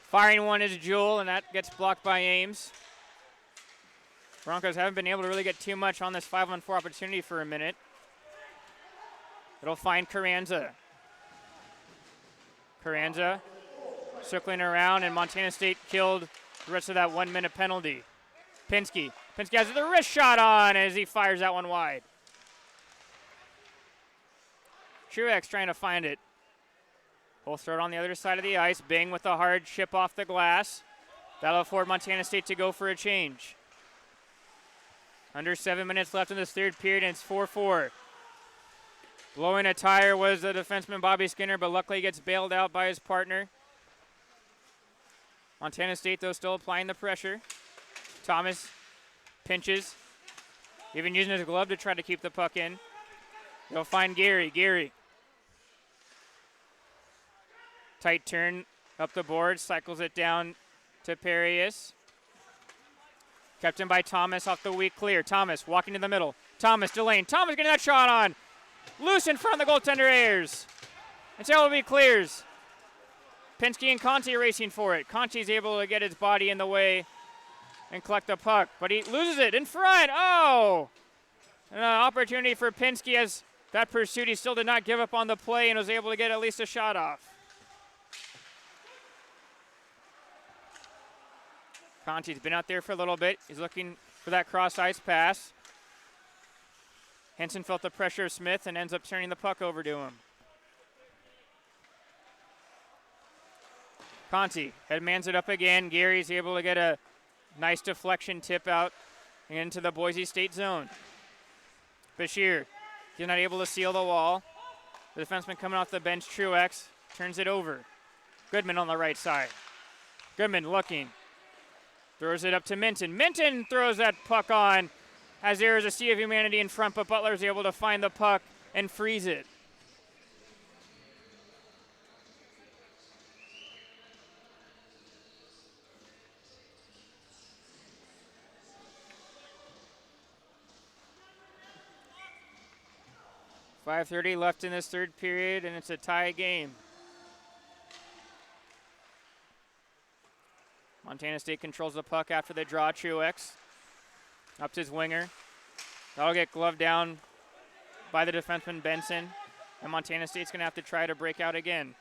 Firing one is Jewell, and that gets blocked by Ames. Broncos haven't been able to really get too much on this 5-on-4 opportunity for a minute. It'll find Carranza. Carranza circling around, and Montana State killed the rest of that 1-minute penalty. Pinsky has the wrist shot on as he fires that one wide. Truex trying to find it. Full throw on the other side of the ice. Bing with a hard chip off the glass. That'll afford Montana State to go for a change. Under 7 minutes left in this third period, and it's 4-4. Blowing a tire was the defenseman Bobby Skinner, but luckily he gets bailed out by his partner. Montana State, though, still applying the pressure. Thomas pinches, even using his glove to try to keep the puck in. They'll find Gary. Gary. Tight turn up the board, cycles it down to Perius. Kept in by Thomas off the weak clear. Thomas walking to the middle. Thomas delaying. Thomas getting that shot on. Loose in front of the goaltender Ayers. Until it clears. Pinsky and Conti racing for it. Conti's able to get his body in the way and collect the puck, but he loses it in front. Oh! An opportunity for Pinsky as that pursuit. He still did not give up on the play and was able to get at least a shot off. Conti's been out there for a little bit. He's looking for that cross-ice pass. Henson felt the pressure of Smith and ends up turning the puck over to him. Conti headmans it up again. Gary's able to get a nice deflection tip out into the Boise State zone. Bashir, he's not able to seal the wall. The defenseman coming off the bench, Truex, turns it over. Goodman on the right side. Goodman looking. Throws it up to Minton. Minton throws that puck on as there is a sea of humanity in front, but Butler is able to find the puck and freeze it. .5:30 left in this third period, and it's a tie game. Montana State controls the puck after the draw. Truex up to his winger. That'll get gloved down by the defenseman Benson, and Montana State's going to have to try to break out again.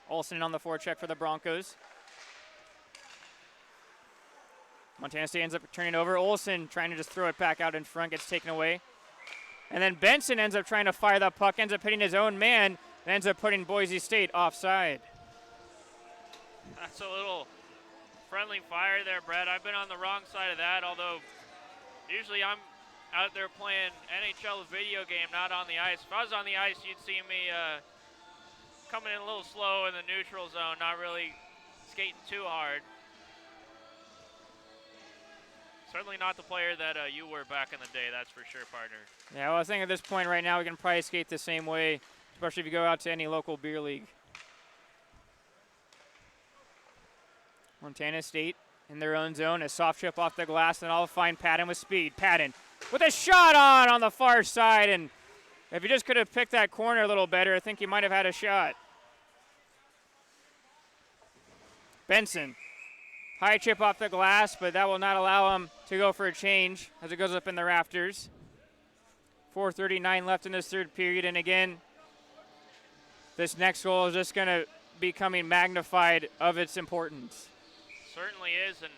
Olsen on the forecheck for the Broncos. Montana State ends up turning over. Olsen trying to just throw it back out in front, gets taken away. And then Benson ends up trying to fire that puck, ends up hitting his own man, and ends up putting Boise State offside. That's a little friendly fire there, Brett. I've been on the wrong side of that, although usually I'm out there playing NHL video game, not on the ice. If I was on the ice, you'd see me coming in a little slow in the neutral zone, not really skating too hard. Certainly not the player that you were back in the day, that's for sure, partner. Yeah, well, I think at this point right now we can probably skate the same way, especially if you go out to any local beer league. Montana State in their own zone, a soft chip off the glass, and I'll find Patton with speed. Patton with a shot on the far side, and if he just could have picked that corner a little better, I think he might have had a shot. Benson, high chip off the glass, but that will not allow him to go for a change as it goes up in the rafters. 4:39 left in this third period, and again, this next goal is just going to be becoming magnified of its importance. Certainly is, and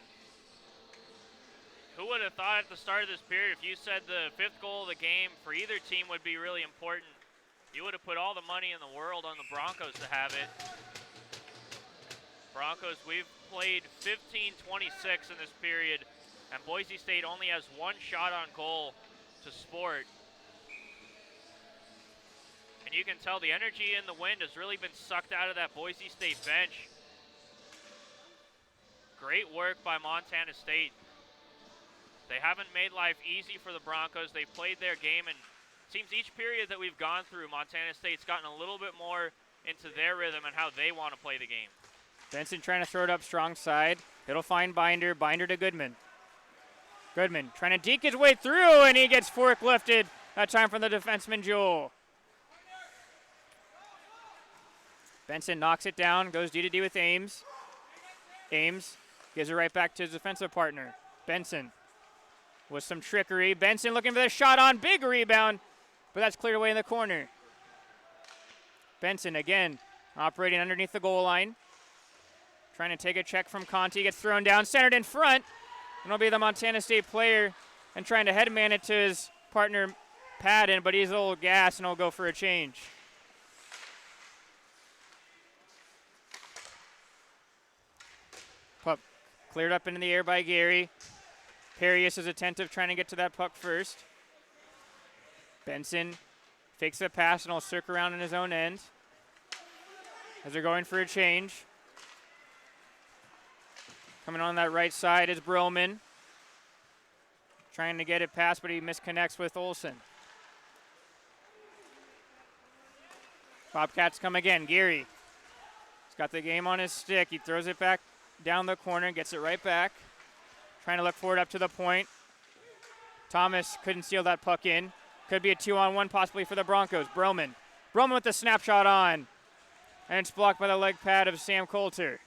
who would have thought at the start of this period, if you said the fifth goal of the game for either team would be really important, you would have put all the money in the world on the Broncos to have it. Broncos, we've played 15-26 in this period, and Boise State only has one shot on goal to sport. And you can tell the energy in the wind has really been sucked out of that Boise State bench. Great work by Montana State. They haven't made life easy for the Broncos. They played their game, and it seems each period that we've gone through, Montana State's gotten a little bit more into their rhythm and how they want to play the game. Benson trying to throw it up strong side. It'll find Binder. Binder to Goodman. Goodman trying to deke his way through, and he gets forklifted. That time from the defenseman Joel. Benson knocks it down, goes D-to-D with Ames. Ames gives it right back to his defensive partner. Benson with some trickery. Benson looking for the shot on. Big rebound, but that's cleared away in the corner. Benson again operating underneath the goal line. Trying to take a check from Conti. Gets thrown down, centered in front. And it'll be the Montana State player and trying to headman it to his partner Padden, but he's a little gassed and he'll go for a change. Puck cleared up into the air by Gary. Perius is attentive, trying to get to that puck first. Benson fakes the pass and will circle around in his own end as they're going for a change. Coming on that right side is Broman. Trying to get it past, but he misconnects with Olsen. Bobcats come again. Geary. He's got the game on his stick. He throws it back down the corner, gets it right back. Trying to look forward up to the point. Thomas couldn't seal that puck in. Could be a 2-on-1 possibly for the Broncos. Broman. Broman with the snapshot on. And it's blocked by the leg pad of Sam Coulter.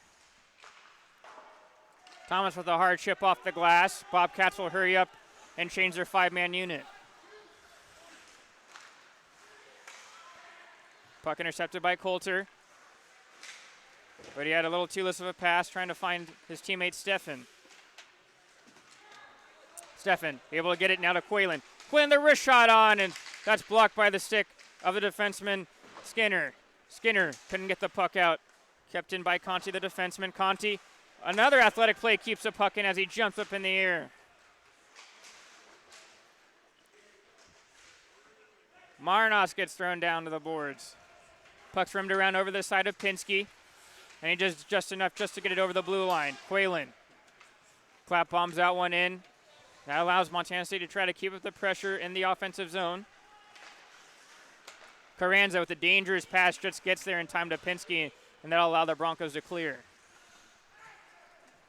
Thomas with a hard chip off the glass. Bobcats will hurry up and change their 5-man unit. Puck intercepted by Coulter. But he had a little too loose of a pass trying to find his teammate Stefan. Stefan able to get it now to Quaylen. Quaylen the wrist shot on, and that's blocked by the stick of the defenseman Skinner. Skinner couldn't get the puck out. Kept in by Conti, the defenseman. Conti, another athletic play, keeps the puck in as he jumps up in the air. Marnos gets thrown down to the boards. Puck's rimmed around over the side of Pinsky, and he does just enough just to get it over the blue line. Quaylen. Clap bombs out one in. That allows Montana State to try to keep up the pressure in the offensive zone. Carranza with a dangerous pass just gets there in time to Pinsky, and that'll allow the Broncos to clear.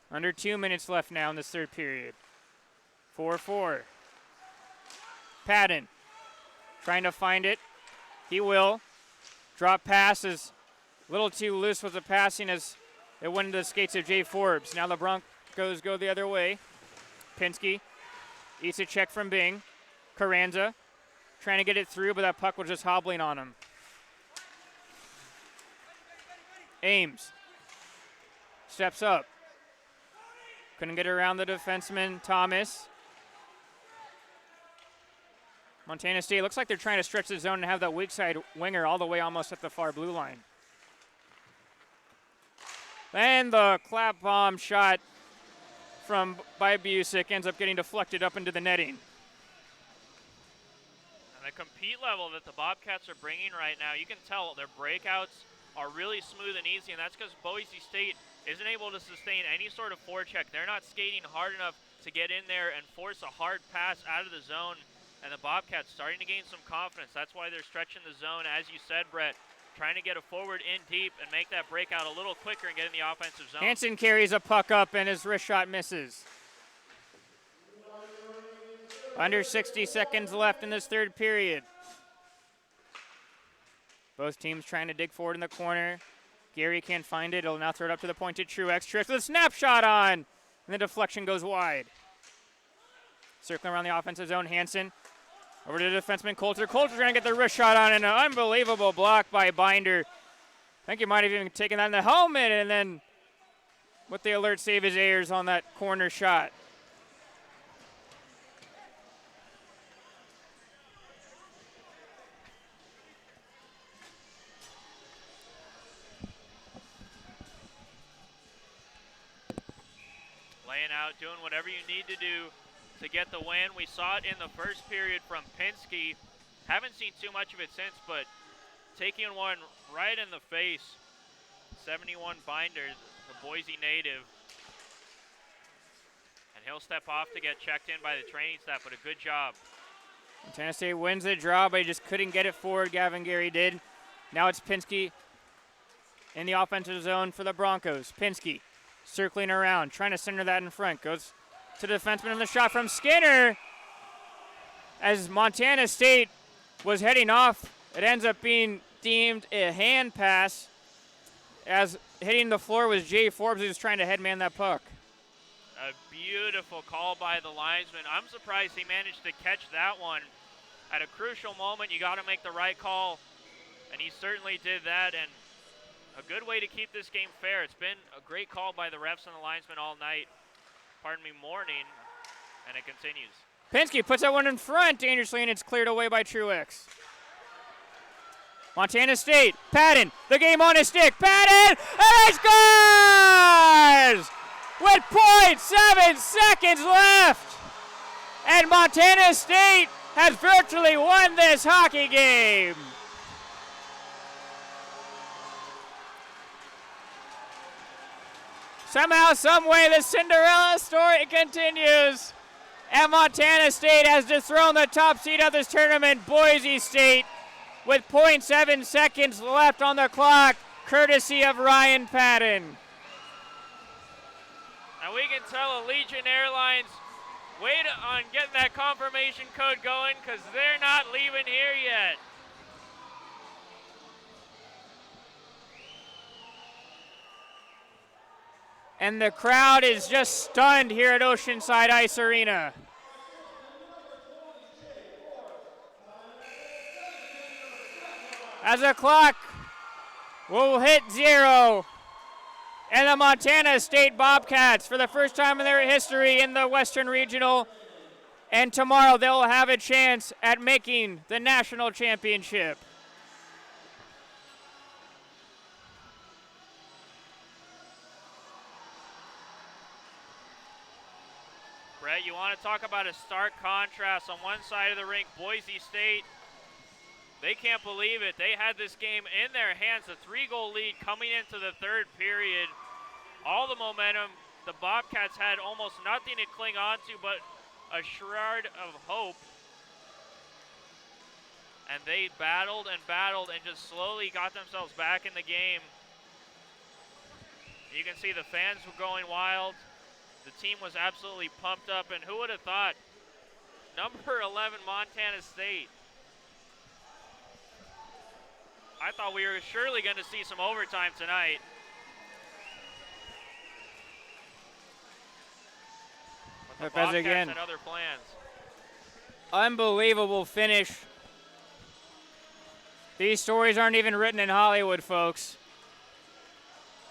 Under 2 minutes left now in this third period. 4-4. Padden trying to find it. He will. Drop pass is a little too loose with the passing as it went into the skates of Jay Forbes. Now the Broncos go the other way. Pinsky eats a check from Bing. Carranza trying to get it through, but that puck was just hobbling on him. Ames steps up. Couldn't get around the defenseman, Thomas. Montana State looks like they're trying to stretch the zone and have that weak side winger all the way almost at the far blue line. And the clap bomb shot by Busick ends up getting deflected up into the netting. And the compete level that the Bobcats are bringing right now, you can tell their breakouts are really smooth and easy, and that's because Boise State isn't able to sustain any sort of forecheck. They're not skating hard enough to get in there and force a hard pass out of the zone, and the Bobcats starting to gain some confidence. That's why they're stretching the zone, as you said, Brett, trying to get a forward in deep and make that breakout a little quicker and get in the offensive zone. Hansen carries a puck up, and his wrist shot misses. Under 60 seconds left in this third period. Both teams trying to dig forward in the corner. Gary can't find it. He'll now throw it up to the point to Truex. Truex with a snapshot on, and the deflection goes wide. Circling around the offensive zone, Hansen. Over to the defenseman Coulter. Coulter trying to get the wrist shot on, and an unbelievable block by Binder. I think he might have even taken that in the helmet, and then with the alert save his Ayers on that corner shot. Laying out, doing whatever you need to do to get the win. We saw it in the first period from Pinsky. Haven't seen too much of it since, but taking one right in the face. 71 Binder, the Boise native. And he'll step off to get checked in by the training staff, but a good job. Montana State wins the draw, but he just couldn't get it forward. Gavin Gary did. Now it's Pinsky in the offensive zone for the Broncos. Pinsky circling around, trying to center that in front. Goes to the defenseman, and the shot from Skinner. As Montana State was heading off, it ends up being deemed a hand pass, as hitting the floor was Jay Forbes, who was trying to headman that puck. A beautiful call by the linesman. I'm surprised he managed to catch that one. At a crucial moment, you got to make the right call, and he certainly did that, and a good way to keep this game fair. It's been a great call by the refs and the linesmen all night. Morning, and it continues. Penske puts that one in front dangerously, and it's cleared away by Truex. Montana State, Patton, the game on his stick, Patton, and he scores! With .7 seconds left. And Montana State has virtually won this hockey game. Somehow, someway, the Cinderella story continues. And Montana State has dethroned the top seed of this tournament, Boise State, with .7 seconds left on the clock, courtesy of Ryan Patton. And we can tell Allegiant Airlines, wait on getting that confirmation code going because they're not leaving here yet. And the crowd is just stunned here at Oceanside Ice Arena. As the clock will hit 0, and the Montana State Bobcats, for the first time in their history in the Western Regional, and tomorrow they'll have a chance at making the national championship. Brett, you want to talk about a stark contrast. On one side of the rink, Boise State, they can't believe it. They had this game in their hands, a 3-goal lead coming into the third period. All the momentum. The Bobcats had almost nothing to cling on to but a shroud of hope. And they battled and battled and just slowly got themselves back in the game. You can see the fans were going wild. The team was absolutely pumped up, and who would have thought? Number 11, Montana State. I thought we were surely going to see some overtime tonight. But the Bobcats again, had other plans. Unbelievable finish. These stories aren't even written in Hollywood, folks.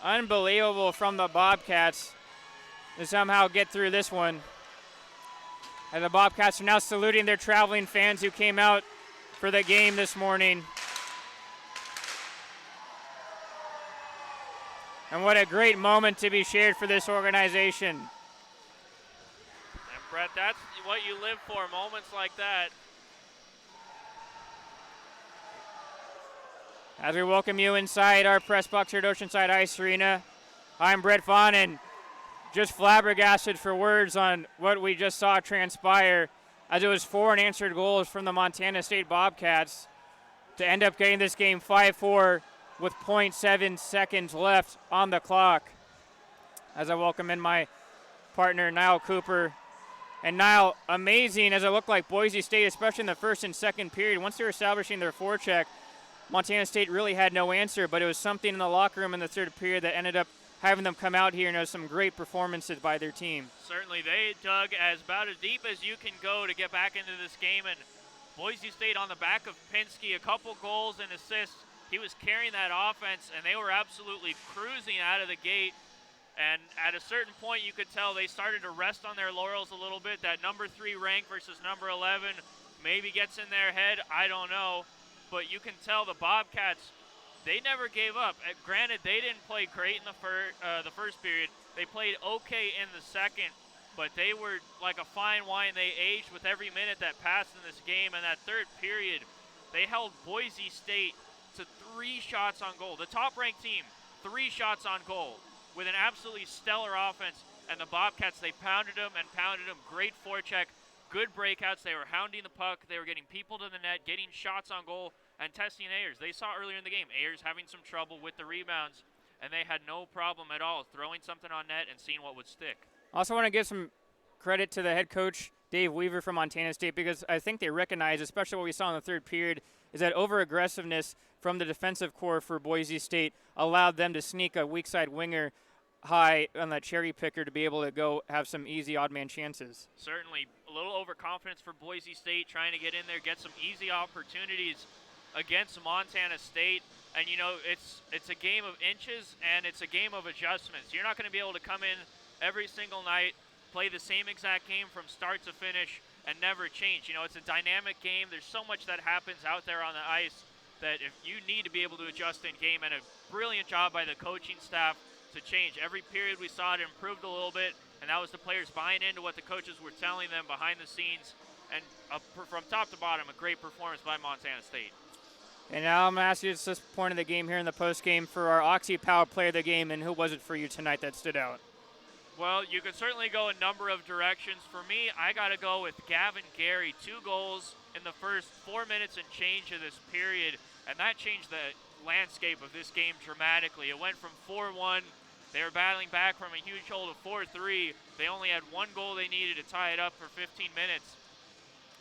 Unbelievable from the Bobcats to somehow get through this one. And the Bobcats are now saluting their traveling fans who came out for the game this morning. And what a great moment to be shared for this organization. And Brett, that's what you live for, moments like that. As we welcome you inside our press box here at Oceanside Ice Arena, I'm Brett Vaughn, and just flabbergasted for words on what we just saw transpire, as it was 4 unanswered goals from the Montana State Bobcats to end up getting this game 5-4 with .7 seconds left on the clock. As I welcome in my partner, Niall Cooper. And Niall, amazing as it looked like Boise State, especially in the first and second period, once they were establishing their forecheck, Montana State really had no answer, but it was something in the locker room in the third period that ended up having them come out here, and it was some great performances by their team. Certainly, they dug about as deep as you can go to get back into this game, and Boise State on the back of Penske, a couple goals and assists. He was carrying that offense, and they were absolutely cruising out of the gate. And at a certain point, you could tell they started to rest on their laurels a little bit. That number 3 rank versus number 11 maybe gets in their head. I don't know. But you can tell the Bobcats, they never gave up. Granted, they didn't play great in the first period. They played okay in the second. But they were like a fine wine. They aged with every minute that passed in this game. And that third period, they held Boise State to 3 shots on goal. The top-ranked team, 3 shots on goal with an absolutely stellar offense. And the Bobcats, they pounded them and pounded them. Great forecheck, good breakouts. They were hounding the puck. They were getting people to the net, getting shots on goal, and testing Ayers. They saw earlier in the game Ayers having some trouble with the rebounds, and they had no problem at all throwing something on net and seeing what would stick. I also want to give some credit to the head coach, Dave Weaver from Montana State, because I think they recognize, especially what we saw in the third period, is that over-aggressiveness from the defensive core for Boise State allowed them to sneak a weak side winger high on that cherry picker to be able to go have some easy odd man chances. Certainly a little overconfidence for Boise State, trying to get in there, get some easy opportunities against Montana State. And you know, it's a game of inches and it's a game of adjustments. You're not going to be able to come in every single night, play the same exact game from start to finish and never change. You know, it's a dynamic game. There's so much that happens out there on the ice that if you need to be able to adjust in game, and a brilliant job by the coaching staff to change. Every period we saw it improved a little bit, and that was the players buying into what the coaches were telling them behind the scenes. And from top to bottom, a great performance by Montana State. And now I'm going to ask you at this point of the game here in the postgame for our Oxy Power player of the game, and who was it for you tonight that stood out? Well, you could certainly go a number of directions. For me, I got to go with Gavin Gary. 2 goals in the first 4 minutes and change of this period, and that changed the landscape of this game dramatically. It went from 4-1. They were battling back from a huge hole to 4-3. They only had 1 goal they needed to tie it up for 15 minutes.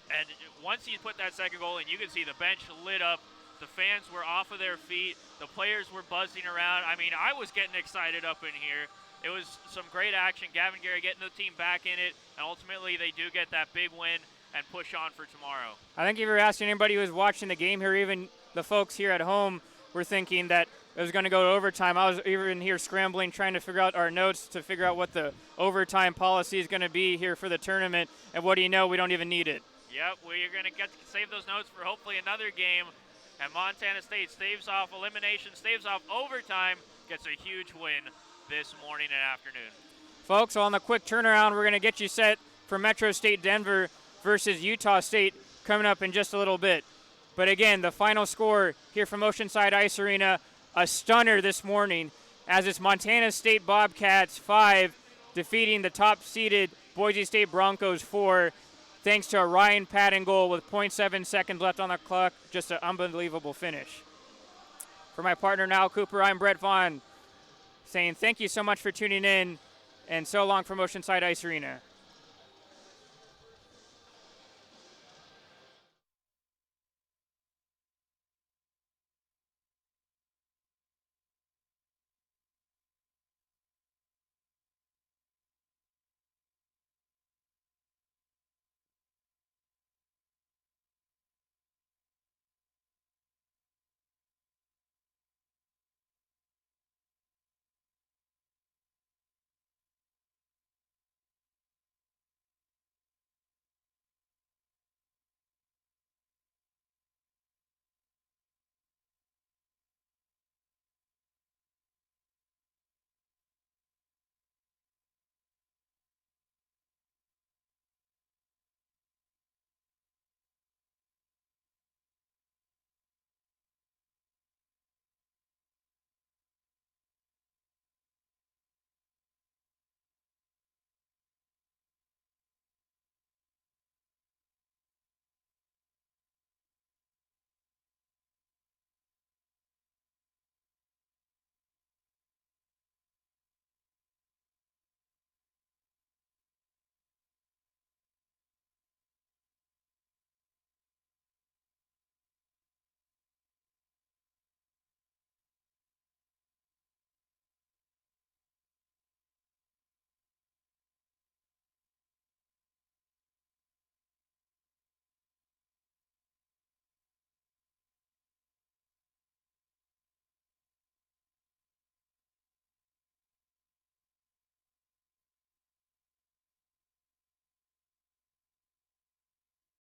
And once you put that second goal in, you could see the bench lit up. The fans were off of their feet. The players were buzzing around. I mean, I was getting excited up in here. It was some great action. Gavin Gary getting the team back in it, and ultimately they do get that big win and push on for tomorrow. I think if you were asking anybody who was watching the game here, even the folks here at home were thinking that it was going to go to overtime. I was even here scrambling, trying to figure out our notes to figure out what the overtime policy is going to be here for the tournament, and what do you know, we don't even need it. Yep, we're going to get to save those notes for hopefully another game. And Montana State staves off elimination, staves off overtime, gets a huge win this morning and afternoon. Folks, on the quick turnaround, we're going to get you set for Metro State Denver versus Utah State coming up in just a little bit. But again, the final score here from Oceanside Ice Arena, a stunner this morning, as it's Montana State Bobcats 5 defeating the top-seeded Boise State Broncos 4. Thanks to a Ryan Patton goal with 0.7 seconds left on the clock. Just an unbelievable finish. For my partner, Niall Cooper, I'm Brett Vaughn, saying thank you so much for tuning in, and so long from Oceanside Ice Arena.